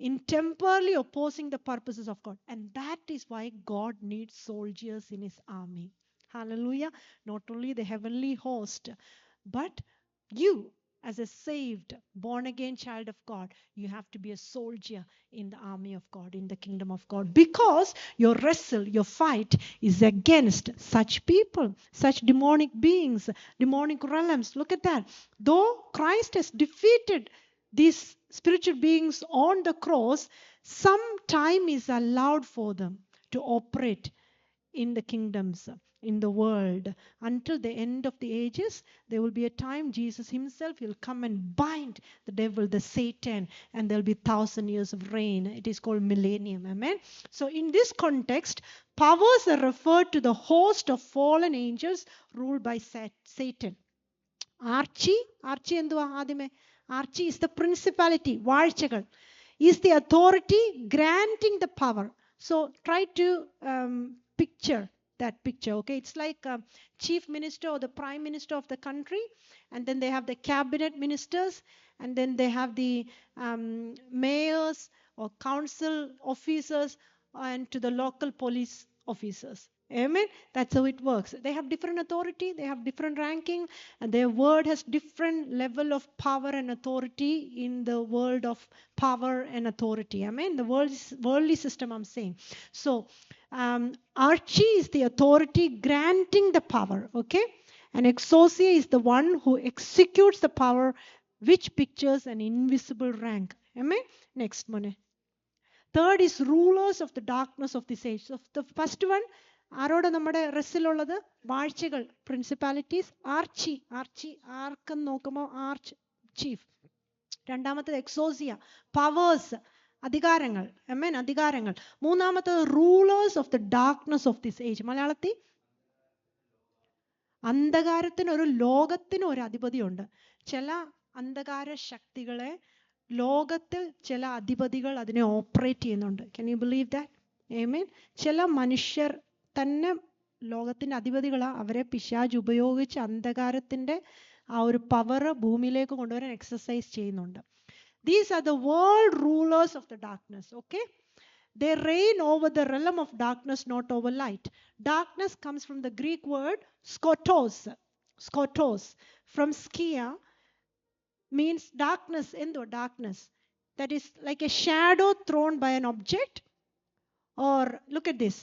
in temporarily opposing the purposes of God. And that is why God needs soldiers in his army. Hallelujah. Not only the heavenly host, but you, as a saved, born again child of God, you have to be a soldier in the army of God, in the kingdom of God, because your wrestle, your fight is against such people, such demonic beings, demonic realms. Look at that. Though Christ has defeated these spiritual beings on the cross, some time is allowed for them to operate in the kingdoms, in the world. Until the end of the ages, there will be a time Jesus himself will come and bind the devil, the Satan, and there will be 1,000 years of reign. It is called millennium. Amen. So in this context, powers are referred to the host of fallen angels ruled by Satan. Archie എന്തുവാ ആദ്യമേ? Archie is the principality, വാഴ്ചകൾ, is the authority granting the power. So try to picture that picture. Okay, it's like chief minister or the prime minister of the country, and then they have the cabinet ministers, and then they have the mayors or council officers, and to the local police officers. Amen. That's how it works. They have different authority, they have different ranking, and their word has different level of power and authority in the world of power and authority. Amen. The worldly system, I'm saying. So Archie is the authority granting the power. Okay, and exousia is the one who executes the power, which pictures an invisible rank. Amen. Next one. Third is rulers of the darkness of this age. So the first one, ആരോട് നമ്മുടെ റെസ്സിലുള്ളത്? വാഴ്ചകൾ, principalities. Archie ആർക്കെന്ന് നോക്കുമ്പോൾ arch chief. രണ്ടാമത്തത് എക്സോസിയ, powers, അധികാരങ്ങൾ. അമേൻ, അധികാരങ്ങൾ. മൂന്നാമത്തത് rulers of the darkness of this age. മലയാളത്തിൽ അന്ധകാരത്തിന് ലോകത്തിന് ഒരു അധിപതിയുണ്ട്. ചില അന്ധകാര ശക്തികളെ ലോകത്തിൽ ചില അധിപതികൾ അതിനെ ഓപ്പറേറ്റ് ചെയ്യുന്നുണ്ട്. Can you believe that? Amen. ചില മനുഷ്യർ തന്നെ ലോകത്തിന്റെ അധിപതികളാ, അവരെ പിശാച് ഉപയോഗിച്ച് അന്ധകാരത്തിന്റെ ആ ഒരു പവർ ഭൂമിയിലേക്ക് കൊണ്ടുവരാൻ എക്സസൈസ് ചെയ്യുന്നുണ്ട്. These are the world rulers of the darkness. Okay, they reign over the realm of darkness, not over light. Darkness comes from the Greek word skotos, from skia, means darkness. Endo darkness, that is like a shadow thrown by an object. Or look at this,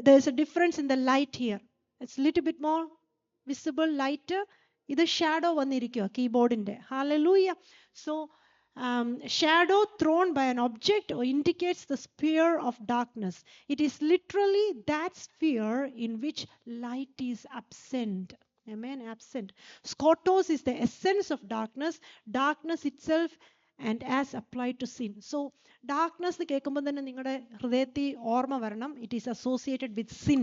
there's a difference in the light here. It's a little bit more visible, lighter. ഇത് shadow വന്നിരിക്കുക കീബോർഡിന്റെ. Hallelujah. So shadow thrown by an object or indicates the sphere of darkness. It is literally that sphere in which light is absent. Amen. Absent. Skotos is the essence of darkness, darkness itself, and as applied to sin. So darkness എന്ന് കേൾക്കുമ്പോൾ തന്നെ നിങ്ങളുടെ ഹൃദയത്തിൽ ഓർമ്മ വരണം, it is associated with sin.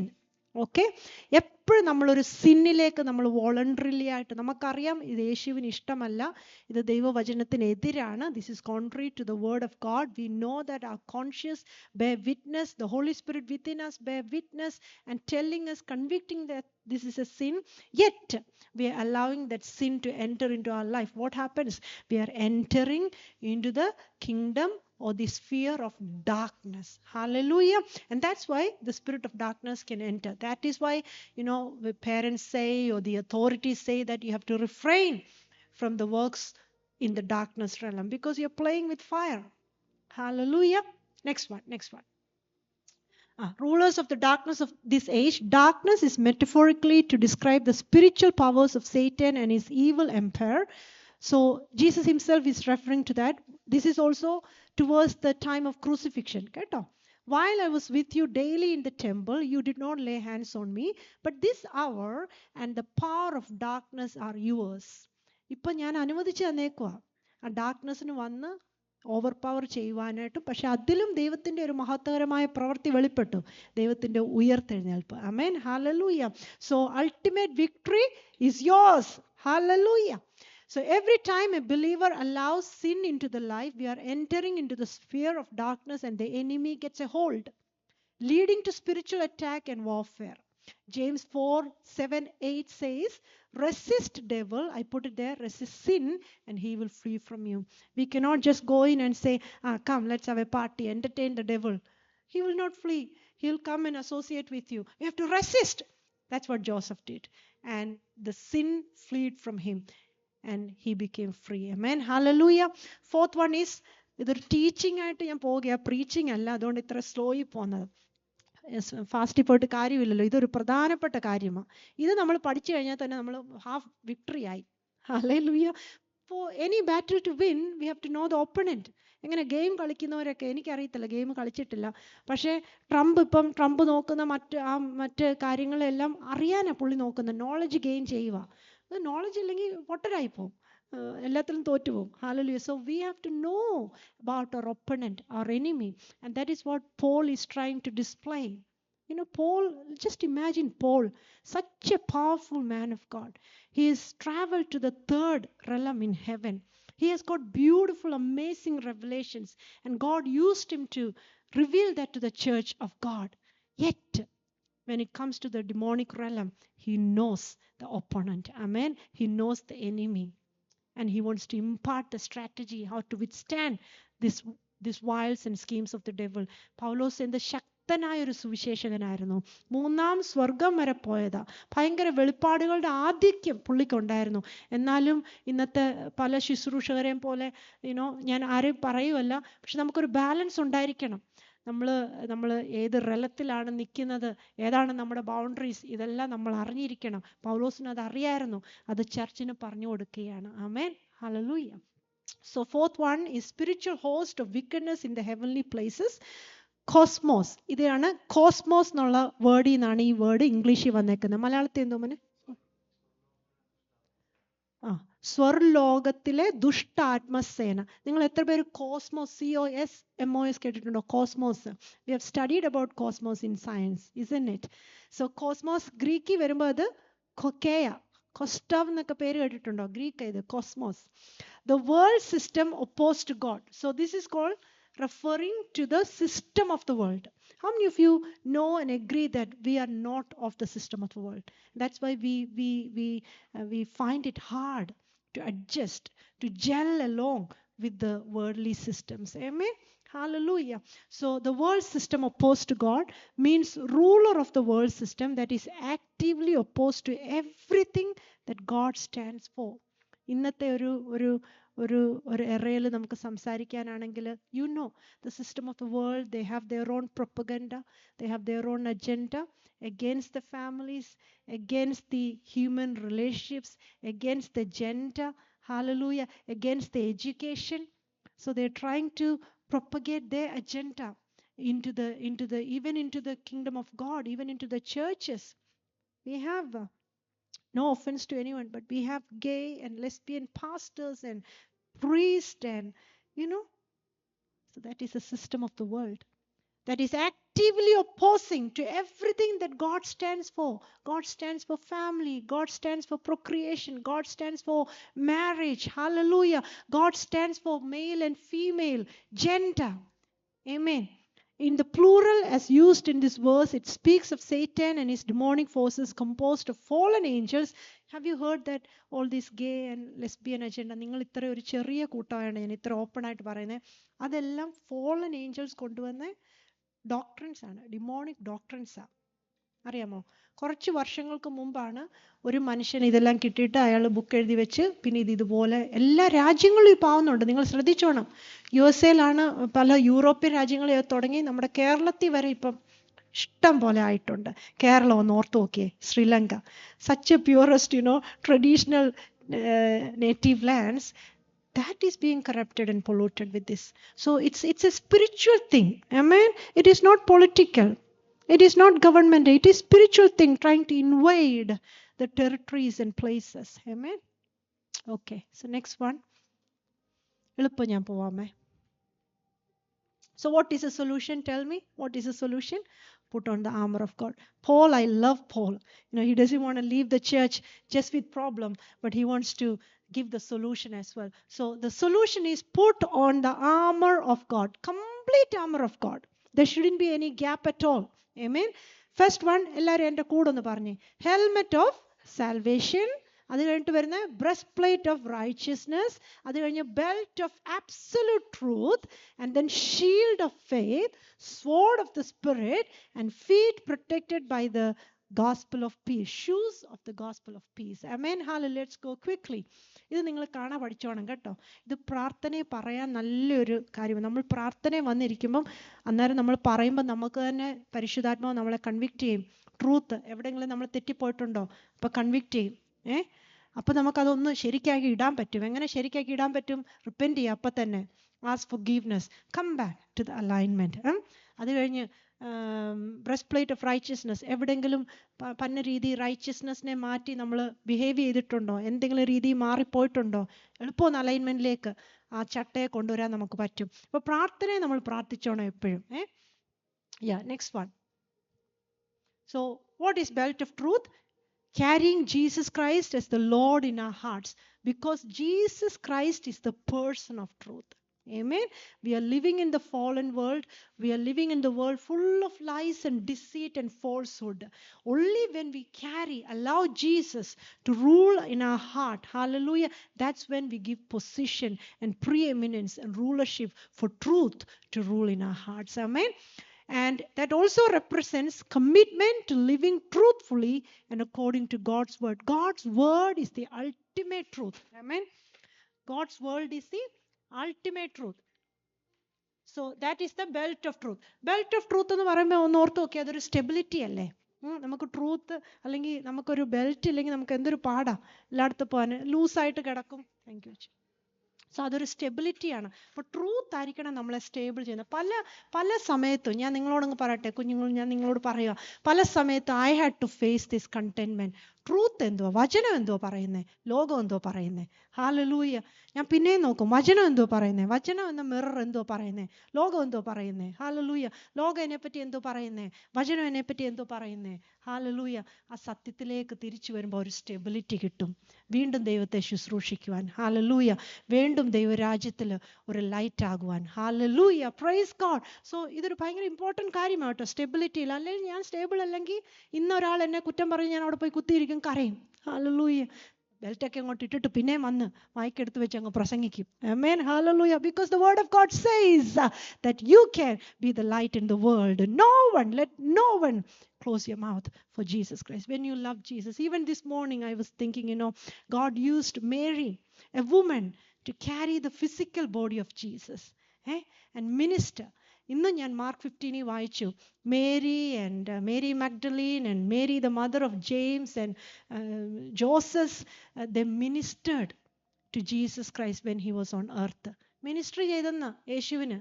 Okay, എപ്പോഴും നമ്മളൊരു സിന്നിലേക്ക് നമ്മൾ വോളണ്ടറിലി ആയിട്ട്, നമുക്കറിയാം ഇത് യേശുവിന് ഇഷ്ടമല്ല, ഇത് ദൈവവചനത്തിനെതിരാണ്, this is contrary to the word of God. We know that our conscience bear witness, the Holy Spirit within us bear witness and telling us, convicting that this is a sin, yet we are allowing that sin to enter into our life. What happens? We are entering into the kingdom or the sphere of darkness. Hallelujah. And that's why the spirit of darkness can enter. That is why, the parents say or the authorities say that you have to refrain from the works in the darkness realm, because you're playing with fire. Hallelujah. Next one. Rulers of the darkness of this age. Darkness is metaphorically to describe the spiritual powers of Satan and his evil empire. So Jesus himself is referring to that. This is also towards the time of crucifixion. Keto. While I was with you daily in the temple, you did not lay hands on me, but this hour and the power of darkness are yours. ഇപ്പൊ ഞാൻ അനുവദിച്ചു തന്നേക്കുവാ ആ ഡാർക്ക്നെസ്സിന് വന്ന് over power ചെയ്യുവാനായിട്ട്. പക്ഷെ അതിലും ദൈവത്തിൻ്റെ ഒരു മഹത്വകരമായ പ്രവൃത്തി വെളിപ്പെട്ടു, ദൈവത്തിൻ്റെ ഉയർത്തെഴുന്നേൽപ്പ്. Amen, hallelujah. So ultimate victory is yours. Hallelujah. So every time a believer allows sin into the life, we are entering into the sphere of darkness and the enemy gets a hold, leading to spiritual attack and warfare. James 4:7-8 says, resist devil, I put it there, resist sin and he will flee from you. We cannot just go in and say, come, let's have a party, entertain the devil. He will not flee. He will come and associate with you. You have to resist. That's what Joseph did. And the sin fled from him and he became free. Amen, hallelujah. Fourth one is, ഇതൊരു teaching ആയിട്ട് ഞാൻ പോവുകയാണ്, preaching അല്ല, അതുകൊണ്ട് ഇത്ര സ്ലോയിൽ പോകുന്നത്. ഫാസ്റ്റിൽ പോയിട്ട് കാര്യമില്ലല്ലോ, ഇതൊരു പ്രധാനപ്പെട്ട കാര്യമാണ്. ഇത് നമ്മൾ പഠിച്ചു കഴിഞ്ഞാൽ തന്നെ നമ്മൾ ഹാഫ് വിക്ടറി ആയി. Hallelujah. For any battle to win, we have to know the opponent. എങ്ങനെ ഗെയിം കളിക്കുന്നവരൊക്കെ, എനിക്കറിയത്തില്ല, ഗെയിം കളിച്ചിട്ടില്ല, പക്ഷേ ട്രംപ് നോക്കുന്ന മറ്റ് കാര്യങ്ങളെല്ലാം അറിയാനാണ് പുള്ളി നോക്കുന്നത്, നോളജ് ഗെയിൻ ചെയ്യുക. അത് നോളജ് ഇല്ലെങ്കിൽ പൊട്ടരായിപ്പോവും, എല്ലാത്തിലും തോറ്റുപോകും. Hallelujah. So we have to know about our opponent, our enemy, and that is what Paul is trying to display. You know, Paul, just imagine Paul, such a powerful man of God. He has traveled to the third realm in heaven. He has got beautiful, amazing revelations, and God used him to reveal that to the church of God. Yet, when it comes to the demonic realm, he knows the opponent. Amen. He knows the enemy. And he wants to impart the strategy how to withstand these wiles and schemes of the devil. പൗലോസ് എന്ത് ശക്തനായ ഒരു സുവിശേഷകനായിരുന്നു. 3-ാം സ്വർഗം വരെ പോയതാ. ഭയങ്കര വെളിപ്പാടുകളുടെ ആധിക്യം പുള്ളിക്കുണ്ടായിരുന്നു. എന്നാലും ഇന്നത്തെ പല ശുശ്രൂഷകരെയും പോലെ ഞാൻ ആരെയും പറയുമല്ല, പക്ഷെ നമുക്കൊരു ബാലൻസ് ഉണ്ടായിരിക്കണം. നമ്മൾ ഏത് റലത്തിലാണ് നിൽക്കുന്നത്, ഏതാണ് നമ്മുടെ ബൗണ്ടറീസ്, ഇതെല്ലാം നമ്മൾ അറിഞ്ഞിരിക്കണം. പൗലോസിന് അത് അറിയായിരുന്നു, അത് ചർച്ചിന് പറഞ്ഞു കൊടുക്കുകയാണ്. ആമേൻ, hallelujah. So fourth one is spiritual host of wickedness in the heavenly places. Cosmos, ഇതാണ് കോസ്മോസ് എന്നുള്ള വേർഡിൽ നിന്നാണ് ഈ വേർഡ് ഇംഗ്ലീഷിൽ വന്നേക്കുന്നത്. മലയാളത്തിൽ എന്തോ മോനെ? സ്വർലോകത്തിലെ ദുഷ്ടാത്മസേന. നിങ്ങൾ എത്ര പേര് കോസ്മോസ്, COSMOS കേട്ടിട്ടുണ്ടോ? Cosmos. We have studied about cosmos in science, isn't it? So cosmos ഗ്രീക്കിൽ വരുമ്പോൾ അത് കൊക്കേയ, കൊസ്റ്റവ് എന്നൊക്കെ പേര് കേട്ടിട്ടുണ്ടോ? ഗ്രീക്ക് ഇത് cosmos. The world system oppose to God. So this is called referring to the system of the world. How many of you know and agree that we are not of the system of the world? That's why we find it hard to adjust, to gel along with the worldly systems. Amen, hallelujah. So the world system opposed to God means ruler of the world system that is actively opposed to everything that God stands for. ഇന്നത്തെ ഒരു എറയിൽ നമുക്ക് സംസാരിക്കാനാണെങ്കിൽ, the system of the world, they have their own propaganda, they have their own agenda against the families, against the human relationships, against the gender, hallelujah, against the education. So they're trying to propagate their agenda into the even into the kingdom of God, even into the churches. We have no offense to anyone, but we have gay and lesbian pastors and priests, and so that is the system of the world that is actively opposing to everything that God stands for. God stands for family, God stands for procreation, God stands for marriage, hallelujah. God stands for male and female gender. Amen. In the plural as used in this verse, it speaks of Satan and his demonic forces composed of fallen angels. Have you heard that all this gay and lesbian agenda, നിങ്ങൾ ഇത്ര ഒരു ചെറിയ കൂട്ടമാണ് ഞാൻ ഇത്ര open ആയിട്ട് പറയുന്നത്, അതെല്ലാം fallen angels കൊണ്ടുവന്ന ഡോക്ട്രിൻസ് ആണ്, ഡിമോണിക് ഡോക്ട്രിൻസാണ്. അറിയാമോ? കുറച്ച് വർഷങ്ങൾക്ക് മുമ്പാണ് ഒരു മനുഷ്യന് ഇതെല്ലാം കിട്ടിയിട്ട് അയാൾ ബുക്ക് എഴുതി വെച്ച്, പിന്നെ ഇതുപോലെ എല്ലാ രാജ്യങ്ങളും ഈ പാവുന്നുണ്ട്. നിങ്ങൾ ശ്രദ്ധിച്ചോണം. USA പല യൂറോപ്യൻ രാജ്യങ്ങളിൽ തുടങ്ങി നമ്മുടെ കേരളത്തിൽ വരെ ഇപ്പം ഇഷ്ടം പോലെ ആയിട്ടുണ്ട്. കേരളം ഒന്ന് ഓർത്ത് നോക്കിയേ, Sri Lanka, such a purest traditional native lands, that is being corrupted and polluted with this. So it's a spiritual thing. Amen. It is not political. It is not government. It is spiritual thing trying to invade the territories and places. Amen. Okay. So next one. എളുപ്പം ഞാൻ പോവാമേ. So what is the solution? Tell me, what is the solution? Put on the armor of God. Paul, I love Paul. He doesn't want to leave the church just with problem, but he wants to give the solution as well. So the solution is put on the armor of God, complete armor of God. There shouldn't be any gap at all. Amen. First one, എല്ലാവരും എൻ്റെ കൂടെ ഒന്ന് പറഞ്ഞേ. Helmet of salvation, അത് കഴിഞ്ഞിട്ട് വരുന്ന breast plate of righteousness, അത് കഴിഞ്ഞ് belt of absolute truth, and then shield of faith, sword of the spirit, and feet protected by the gospel of peace, shoes of the gospel of peace. Amen. Hallelujah. Let's go quickly. ഇത് നിങ്ങൾ കാണാൻ പഠിച്ചോണം കേട്ടോ. ഇത് പ്രാർത്ഥനയെ പറയാൻ നല്ലൊരു കാര്യമാണ്. നമ്മൾ പ്രാർത്ഥനയെ വന്നിരിക്കുമ്പം അന്നേരം നമ്മൾ പറയുമ്പോൾ നമുക്ക് തന്നെ പരിശുദ്ധാത്മാവ് നമ്മളെ കൺവിക്റ്റ് ചെയ്യും. ട്രൂത്ത് എവിടെയെങ്കിലും നമ്മൾ തെറ്റിപ്പോയിട്ടുണ്ടോ അപ്പോൾ കൺവിക്റ്റ് ചെയ്യും. അപ്പോൾ നമുക്കതൊന്ന് ശരിക്കാക്കി ഇടാൻ പറ്റും. എങ്ങനെ ശരിക്കാക്കി ഇടാൻ പറ്റും? റിപ്പൻറ്റ് ചെയ്യുക അപ്പം തന്നെ. Ask forgiveness, come back to the alignment. അത് കഴിഞ്ഞ് ബ്രസ്റ്റ് പ്ലേറ്റ് ഓഫ് റൈച്ചിയസ്നെസ്, എവിടെയെങ്കിലും പന്ന രീതി റൈച്ചിയസ്നെസ്സിനെ മാറ്റി നമ്മൾ ബിഹേവ് ചെയ്തിട്ടുണ്ടോ, എന്തെങ്കിലും രീതി മാറിപ്പോയിട്ടുണ്ടോ, എളുപ്പമൊന്ന് അലൈൻമെൻറ്റിലേക്ക് ആ ചട്ടയെ കൊണ്ടുവരാൻ നമുക്ക് പറ്റും. അപ്പോൾ പ്രാർത്ഥനയെ നമ്മൾ പ്രാർത്ഥിച്ചോണം എപ്പോഴും. Next one. So what is belt of truth? Carrying Jesus Christ as the Lord in our hearts, because Jesus Christ is the person of truth. Amen. We are living in the fallen world. We are living in the world full of lies and deceit and falsehood. Only when we allow Jesus to rule in our heart, hallelujah, that's when we give position and preeminence and rulership for truth to rule in our hearts. Amen. And that also represents commitment to living truthfully and according to God's word. God's word is the ultimate truth. Amen. God's word is the ultimate truth. So that is the belt of truth. Belt of truth എന്ന് പറയുമ്പോൾ ഒന്ന് ഓർത്ത് നോക്കി, അതൊരു stability അല്ലേ? നമുക്ക് truth അല്ലെങ്കിൽ നമുക്കൊരു ബെൽറ്റ് ഇല്ലെങ്കിൽ നമുക്ക് എന്തൊരു പാടാ എല്ലായിടത്തും പോകാൻ, ലൂസായിട്ട് കിടക്കും. Thank you. സോ അതൊരു സ്റ്റെബിലിറ്റിയാണ്. അപ്പോൾ ട്രൂത്ത് ആയിരിക്കണം നമ്മളെ സ്റ്റേബിൾ ചെയ്യുന്നത്. പല സമയത്തും ഞാൻ നിങ്ങളോടങ്ങ് പറയട്ടെ കുഞ്ഞുങ്ങൾ, ഞാൻ നിങ്ങളോട് പറയുക, പല സമയത്തും I had to face this containment. Truth എന്തുവാ, വചനം എന്തോ പറയുന്നത്, ലോകം എന്തോ പറയുന്നത്. ഹല്ലേലൂയ. ഞാൻ പിന്നെയും നോക്കും വചനം എന്തോ പറയുന്നത്, വചനം എന്ന മിറർ എന്തോ പറയുന്നത്, ലോകം എന്തോ പറയുന്നത്. ഹല്ലേലൂയ. ലോകം എന്നെപ്പറ്റി എന്തോ പറയുന്നത്, വചനം എന്നെപ്പറ്റി എന്തോ പറയുന്നത്. ഹല്ലേലൂയ. ആ സത്യത്തിലേക്ക് തിരിച്ചു വരുമ്പോൾ ഒരു സ്റ്റെബിലിറ്റി കിട്ടും, വീണ്ടും ദൈവത്തെ ശുശ്രൂഷിക്കുവാൻ. ഹല്ലേലൂയ. വീണ്ടും ദൈവരാജ്യത്തിൽ ഒരു ലൈറ്റ് ആകുവാൻ. ഹല്ലേലൂയ. Praise God. സോ ഇതൊരു ഭയങ്കര ഇമ്പോർട്ടൻറ്റ് കാര്യമാണ് കേട്ടോ, സ്റ്റെബിലിറ്റിയിൽ. അല്ലെങ്കിൽ ഞാൻ സ്റ്റേബിൾ അല്ലെങ്കിൽ ഇന്നൊരാൾ എന്നെ കുറ്റം പറഞ്ഞ് ഞാൻ അവിടെ പോയി കുത്തിയിരിക്കും, കരയും. ഹല്ലേലൂയ. ബെൽറ്റൊക്കെ അങ്ങോട്ട് ഇട്ടിട്ട് പിന്നെ വന്ന് മൈക്കെടുത്ത് വെച്ച് അങ്ങ് പ്രസംഗിക്കും. ആമേൻ. Hallelujah. Because the word of God says that you can be the light in the world. Let no one close your mouth for Jesus Christ. When you love Jesus. Even this morning I was thinking, God used Mary, a woman, to carry the physical body of Jesus and minister. ഇന്ന് ഞാൻ Mark 15 വായിച്ചു. Mary Magdalene and Mary the mother of James and Joseph, they ministered to Jesus Christ when he was on earth. Minister ചെയ്തെന്ന യേശുവിന്,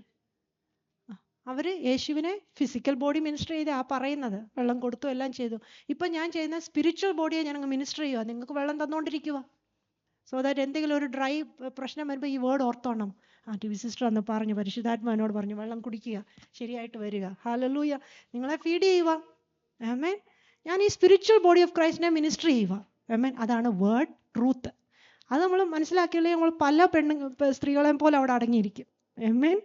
അവർ യേശുവിനെ physical body minister ചെയ്ത് പറയുന്നത്, വെള്ളം കൊടുത്തു എല്ലാം ചെയ്തു. ഇപ്പം ഞാൻ ചെയ്യുന്ന സ്പിരിച്വൽ ബോഡിയെ ഞാൻ അങ്ങ് മിനിസ്റ്റർ ചെയ്യുക, നിങ്ങൾക്ക് വെള്ളം തന്നുകൊണ്ടിരിക്കുക. സോ ദാറ്റ് എന്തെങ്കിലും ഒരു ഡ്രൈ പ്രശ്നം വരുമ്പോൾ ഈ വേർഡ് ഓർത്തോണം. ടി വി സിസ്റ്റർ അന്ന് പറഞ്ഞു, പരിശുദ്ധാത്മാവിനോട് പറഞ്ഞു, വെള്ളം കുടിക്കുക, ശരിയായിട്ട് വരിക. ഹല്ലേലൂയ. നിങ്ങളെ ഫീഡ് ചെയ്യുക. ആമേൻ. ഞാൻ ഈ സ്പിരിച്വൽ ബോഡി ഓഫ് ക്രൈസ്റ്റിനെ മിനിസ്റ്റർ ചെയ്യുക. ആമേൻ. അതാണ് വേർഡ് ട്രൂത്ത്. അത് നമ്മൾ മനസ്സിലാക്കിയില്ലെങ്കിൽ നമ്മൾ പല സ്ത്രീകളെയും പോലെ അവിടെ അടങ്ങിയിരിക്കും. ആമേൻ.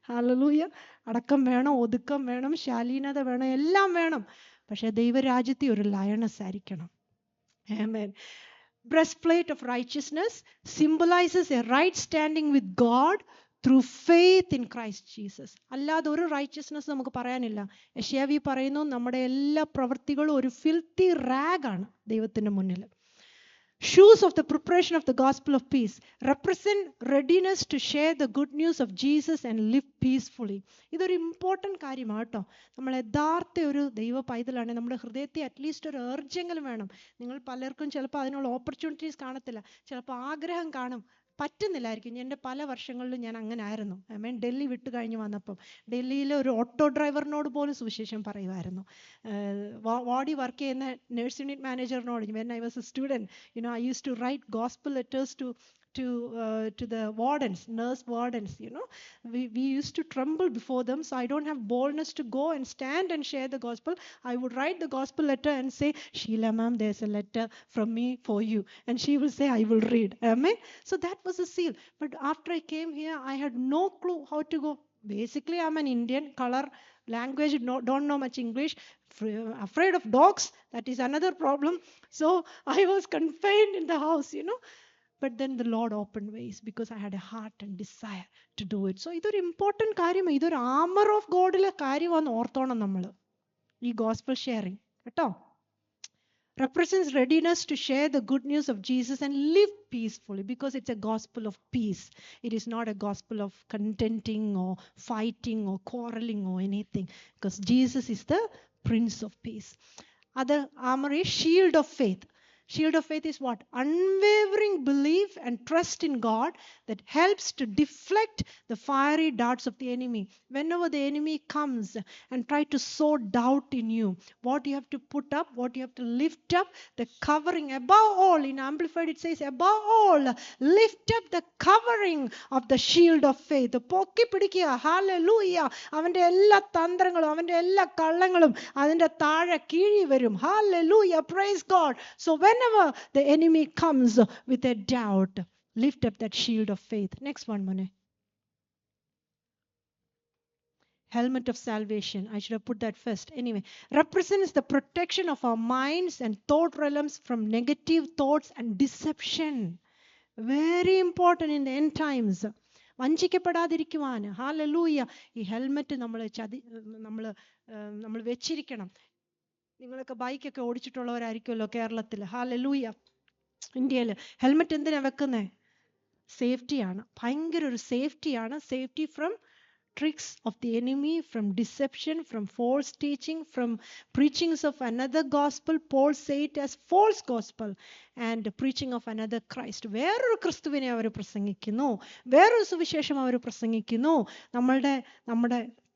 ഹല്ലേലൂയ. അടക്കം വേണം, ഒതുക്കം വേണം, ശാലീനത വേണം, എല്ലാം വേണം. പക്ഷേ ദൈവരാജ്യത്തിൽ ഒരു ലയണസ് ആയിരിക്കണം. ആമേൻ. Breastplate of righteousness symbolizes a right standing with God through faith in Christ Jesus. അല്ലാതെ ഒരു റൈച്ചസ്നെസ് നമുക്ക് പറയാനില്ല. യെശയ്യാവ് പറയുന്നു, നമ്മുടെ എല്ലാ പ്രവൃത്തികളും ഒരു ഫിൽത്തി റാഗാണ് ദൈവത്തിൻ്റെ മുന്നിൽ. Shoes of the preparation of the gospel of peace represent readiness to share the good news of Jesus and live peacefully. ഇതൊരു ഇമ്പോർട്ടൻറ്റ് കാര്യമാണ് കേട്ടോ. നമ്മൾ യഥാർത്ഥ ഒരു ദൈവ പൈതലാണ്. നമ്മുടെ ഹൃദയത്തിൽ അറ്റ്ലീസ്റ്റ് ഒരു ഏർജെങ്കിലും വേണം. നിങ്ങൾ പലർക്കും ചിലപ്പോൾ അതിനുള്ള ഓപ്പർച്യൂണിറ്റീസ് കാണത്തില്ല, ചിലപ്പോൾ ആഗ്രഹം കാണും, പറ്റുന്നില്ലായിരിക്കും. എൻ്റെ പല വർഷങ്ങളിലും ഞാൻ അങ്ങനെ ആയിരുന്നു. ആമേൻ. ഡൽഹി വിട്ട് കഴിഞ്ഞ് വന്നപ്പം ഡൽഹിയിലെ ഒരു ഓട്ടോ ഡ്രൈവറിനോട് പോലും സുവിശേഷം പറയുമായിരുന്നു. വാർഡി വർക്ക് ചെയ്യുന്ന നഴ്സ് യൂണിറ്റ് മാനേജറിനോട്, when I was a student, I used to write gospel letters to to the wardens, nurse wardens, you know. We used to tremble before them, so I don't have boldness to go and stand and share the gospel. I would write the gospel letter and say, Sheila ma'am, there's a letter from me for you. And she will say, I will read. Amen. So that was a seal. But after I came here, I had no clue how to go. Basically, I'm an Indian, color, language, don't know much English, afraid of dogs. That is another problem. So I was confined in the house, you know. But then the Lord opened ways because I had a heart and desire to do it. So ഇതൊരു important കാര്യമാണ്. ഇതൊരു ആമർ of ഗോഡിലെ കാര്യമാണ് ഓർത്തോണം നമ്മൾ ഈ gospel sharing കേട്ടോ. Represents readiness to share the good news of Jesus and live peacefully, because it's a gospel of peace. It is not a gospel of contenting or fighting or quarreling or anything, because Jesus is the Prince of Peace. Other armor is shield of faith. Shield of faith is what? Unwavering belief and trust in God that helps to deflect the fiery darts of the enemy. Whenever the enemy comes and try to sow doubt in you, what you have to put up, what you have to lift up, the covering. Above all, in Amplified it says, above all, lift up the covering of the shield of faith. പൊക്കി പിടിക്കുക. Hallelujah. അവൻ്റെ എല്ലാ തന്ത്രങ്ങളും അവൻ്റെ എല്ലാ കള്ളങ്ങളും അതിൻ്റെ താഴെ കീഴി വരും. Hallelujah. Praise God. So whenever the enemy comes with a doubt, lift up that shield of faith. Next one, Mone. Helmet of salvation. I should have put that first. Anyway, represents the protection of our minds and thought realms from negative thoughts and deception. Very important in the end times. വഞ്ചിക്കപ്പെടാതിരിക്കുവാൻ. ഹാലലൂയ. ഈ helmet നമ്മൾ വെച്ചിരിക്കണം. നിങ്ങളൊക്കെ ബൈക്കൊക്കെ ഓടിച്ചിട്ടുള്ളവരായിരിക്കുമല്ലോ കേരളത്തിൽ. Hallelujah. ഇന്ത്യയിൽ helmet എന്തിനാ വെക്കുന്നത്? സേഫ്റ്റിയാണ്. ഭയങ്കര ഒരു സേഫ്റ്റിയാണ്. Safety from tricks of the enemy, from deception, from false teaching, from preachings of another gospel. Paul said it as false gospel, and preaching of another Christ. വേറൊരു ക്രിസ്തുവിനെ അവർ പ്രസംഗിക്കുന്നു, വേറൊരു സുവിശേഷം അവർ പ്രസംഗിക്കുന്നു. നമ്മുടെ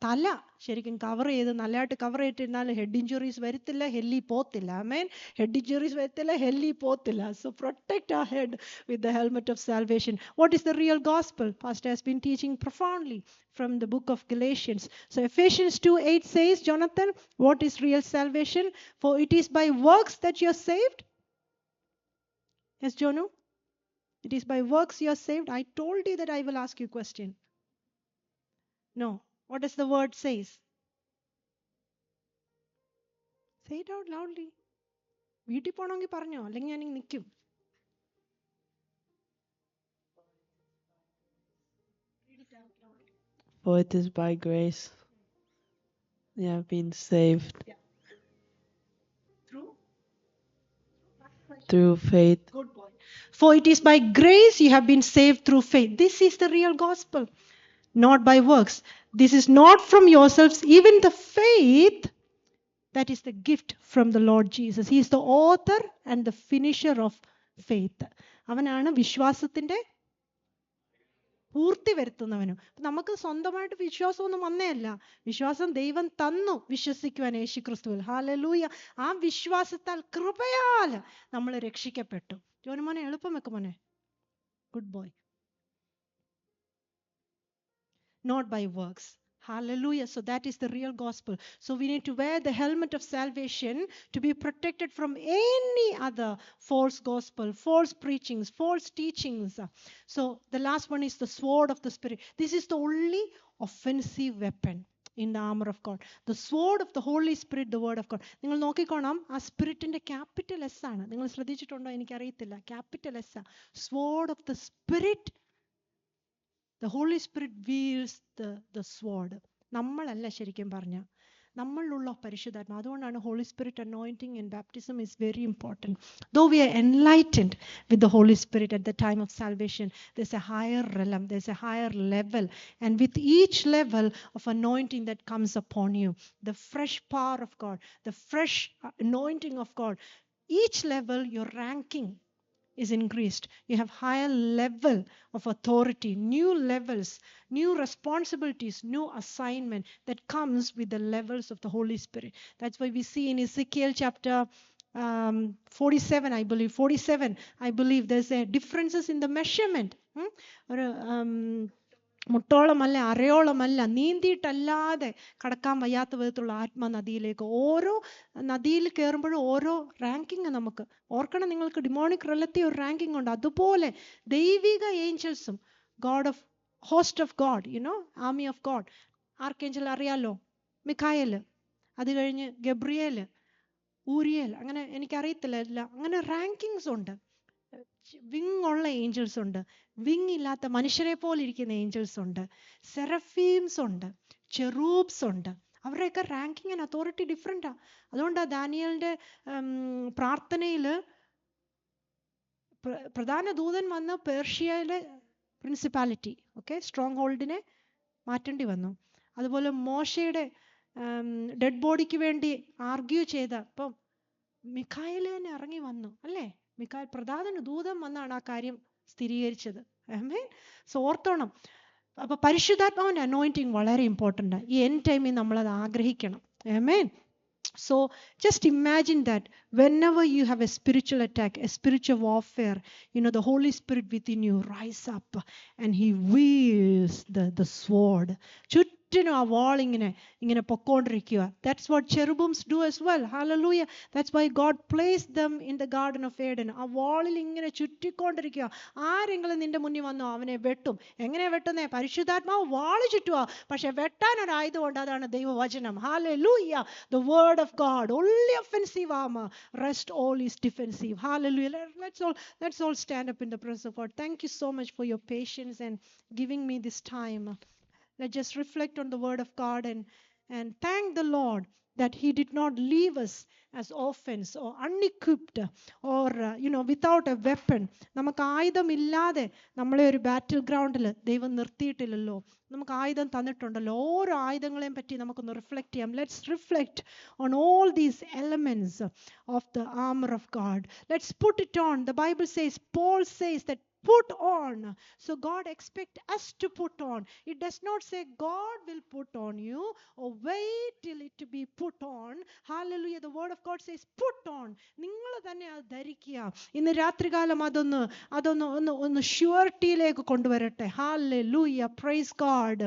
തല ശരിക്കും കവർ ചെയ്ത് നല്ലതായിട്ട് കവർ ചെയ്തിരുന്നാൽ ഹെഡ് ഇഞ്ചുറീസ് വരത്തില്ല, ഹെല്ലി പോത്തില്ല. ആമേൻ. ഹെഡ് ഇഞ്ചുറീസ് വരത്തില്ല, ഹെല്ലി പോത്തില്ല. So protect our head with the helmet of salvation. What is the real gospel? Pastor has been teaching profoundly from the book of Galatians. So Ephesians 2:8 says, Jonathan, what is real salvation? For it is by works that you are saved. Yes, Jonu? It is by works you are saved. I told you that I will ask you a question. No. What does the word says? Say it out loudly. വീട്ടിൽ പോകണമെങ്കിൽ പറഞ്ഞോ, അല്ലെങ്കിൽ ഞാൻ നിൽക്കും. For it is by grace you have been saved. Yeah. Through faith. Good boy. For it is by grace you have been saved through faith. This is the real gospel. Not by works. This is not from yourselves. Even the faith, that is the gift from the Lord Jesus. He is the author and the finisher of faith. അവനാണ് വിശ്വാസത്തിന്റെ പൂർത്തി വരുത്തുന്നവനും. നമുക്ക് സ്വന്തമായിട്ട് വിശ്വാസമൊന്നും വന്നേയല്ല. വിശ്വാസം ദൈവം തന്നു വിശ്വസിക്കുവാൻ യേശു ക്രിസ്തുവിൽ. ഹല്ലേലൂയ. ആ വിശ്വാസത്താൽ കൃപയാൽ നമ്മൾ രക്ഷിക്കപ്പെട്ടു. ജോനുമോനെ എളുപ്പം വെക്ക് മോനെ. Good boy. Not by works. Hallelujah. So that is the real gospel. So we need to wear the helmet of salvation to be protected from any other false gospel, false preachings, false teachings. So the last one is the sword of the Spirit. This is the only offensive weapon in the armor of God. The sword of the Holy Spirit, the word of God. നിങ്ങൾ നോക്കിക്കോണം, ആ സ്പിരിറ്റിന്റെ capital S ആണ്. നിങ്ങൾ ശ്രദ്ധിച്ചിട്ടുണ്ടോ എനിക്കറിയത്തില്ല. Capital S ആ. Sword of the Spirit. The Holy Spirit wields the sword. നമ്മളല്ല ശരിക്കും പറഞ്ഞ, നമ്മളിലുള്ള പരിശുദ്ധാത്മ. അതുകൊണ്ടാണ് Holy Spirit anointing and baptism is very important. Though we are enlightened with the Holy Spirit at the time of salvation, there's a higher realm, there's a higher level. And with each level of anointing that comes upon you, the fresh power of God, the fresh anointing of God, each level your ranking is increased. You have higher level of authority, new levels, new responsibilities, new assignment that comes with the levels of the Holy Spirit. That's why we see in Ezekiel chapter 47, I believe. 47, I believe there's a differences in the measurement. ഒരു മുട്ടോളമല്ല, അരയോളമല്ല, നീന്തിയിട്ടല്ലാതെ കടക്കാൻ വയ്യാത്ത വിധത്തിലുള്ള ആത്മനദിയിലേക്ക്. ഓരോ നദിയിൽ കയറുമ്പോഴും ഓരോ ranking നമുക്ക് ഓർക്കണം. നിങ്ങൾക്ക് ഡിമോണിക് റിലത്തിൽ ഒരു റാങ്കിങ് ഉണ്ട്. അതുപോലെ ദൈവിക ഏഞ്ചൽസും, God of host of God, army of God, archangel അറിയാലോ, മിഖായേൽ, അത് കഴിഞ്ഞ് ഗബ്രിയേൽ, ഊരിയേൽ, അങ്ങനെ എനിക്കറിയത്തില്ല എല്ലാം. അങ്ങനെ റാങ്കിങ്സ് ഉണ്ട്. വിങ് ഉള്ള ഏഞ്ചൽസ് ഉണ്ട്, വിങ് ഇല്ലാത്ത മനുഷ്യരെ പോലെ ഇരിക്കുന്ന ഏഞ്ചൽസ് ഉണ്ട്, സെറഫീംസ് ഉണ്ട്, ചെറൂബ്സ് ഉണ്ട്. അവരുടെയൊക്കെ റാങ്കിങ് ആൻഡ് അതോറിറ്റി ഡിഫറെൻറ്റാ. അതുകൊണ്ടാണ് ദാനിയലിൻ്റെ പ്രാർത്ഥനയിൽ പ്രധാന ദൂതൻ വന്ന് പേർഷ്യയിലെ പ്രിൻസിപ്പാലിറ്റി, സ്ട്രോങ് ഹോൾഡിനെ മാറ്റേണ്ടി വന്നു. അതുപോലെ മോശയുടെ ഡെഡ് ബോഡിക്ക് വേണ്ടി ആർഗ്യൂ ചെയ്ത അപ്പം മിഖായേൽ തന്നെ ഇറങ്ങി വന്നു, അല്ലേ? മിഖായേൽ പ്രധാന ദൂതൻ വന്നാണ് ആ കാര്യം സ്ഥിരീകരിച്ചത്. ആമേൻ. സോ ഓർത്തോണം. അപ്പൊ പരിശുദ്ധാത്മാവിന്റെ അനോയിന്റിങ് വളരെ ഇമ്പോർട്ടൻ്റ്. ഈ എൻഡ് ടൈമിൽ നമ്മളത് ആഗ്രഹിക്കണം. ആമേൻ. So just imagine that whenever you have a spiritual attack, a spiritual warfare, the Holy Spirit within you rise up and he wields the sword. ചുറ്റിനും ആ വാൾ ഇങ്ങനെ പൊക്കോണ്ടിരിക്കുക. That's what cherubims do as well. Hallelujah. That's why God placed them in the Garden of Eden. ആ വാളിൽ ഇങ്ങനെ ചുറ്റിക്കൊണ്ടിരിക്കുക. ആരെങ്കിലും നിന്റെ മുന്നിൽ വന്നോ അവനെ വെട്ടും. എങ്ങനെ വെട്ടുന്നേ? പരിശുദ്ധാത്മാവ് വാള് ചുറ്റുക. പക്ഷെ വെട്ടാൻ ഒരു ആയുധമുണ്ട്, അതാണ് ദൈവവചനം. Hallelujah. The word of God. Only offensive armor. Rest all is defensive. Hallelujah. Let's all stand up in the presence of God. Thank you so much for your patience and giving me this time. Let's just reflect on the word of God and thank the Lord that he did not leave us as orphans or unequipped or without a weapon. നമുക്ക് ആയുധമില്ലാതെ നമ്മളെ ഒരു ബാറ്റിൽ ഗ്രൗണ്ടിൽ ദൈവം നിർത്തിയിട്ടില്ലല്ലോ. നമുക്ക് ആയുധം തന്നിട്ടുണ്ടല്ലോ. ഓരോ ആയുധങ്ങളെയും പറ്റി നമുക്കൊന്ന് റിഫ്ലക്റ്റ് ചെയ്യാം. Let's reflect on all these elements of the armor of God. Let's put it on. The Bible says, Paul says that put on. So God expects us to put on. It does not say God will put on you or wait till it to be put on. Hallelujah. The word of God says put on. നിങ്ങൾ തന്നെ അത് ധരിക്കുക. ഇന്ന് രാത്രികാലം അതൊന്ന് ഷ്യൂരിറ്റിയിലേക്ക് കൊണ്ടുവരട്ടെ. Hallelujah. Praise God.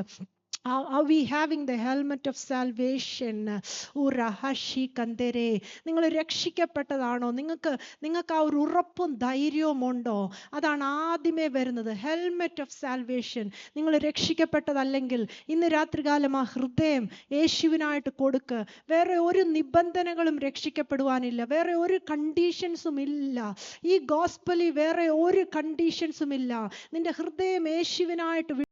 Are we having the helmet of salvation? Urahashi kandere. നിങ്ങൾ രക്ഷിക്കപ്പെട്ടതാണോ? നിങ്ങൾക്ക് ആ ഒരു ഉറപ്പും ധൈര്യവും ഉണ്ടോ? അതാണ് ആദ്യമേ വരുന്നത്. Helmet of salvation. നിങ്ങൾ രക്ഷിക്കപ്പെട്ടതല്ലെങ്കിൽ ഇന്ന് രാത്രികാലം ആ ഹൃദയം യേശുവിനായിട്ട് കൊടുക്ക്. വേറെ ഒരു നിബന്ധനകളും രക്ഷിക്കപ്പെടുവാനില്ല. വേറെ ഒരു കണ്ടീഷൻസും ഇല്ല. ഈ ഗോസ്പലിൽ വേറെ ഒരു കണ്ടീഷൻസും ഇല്ല. നിന്റെ ഹൃദയം യേശുവിനായിട്ട്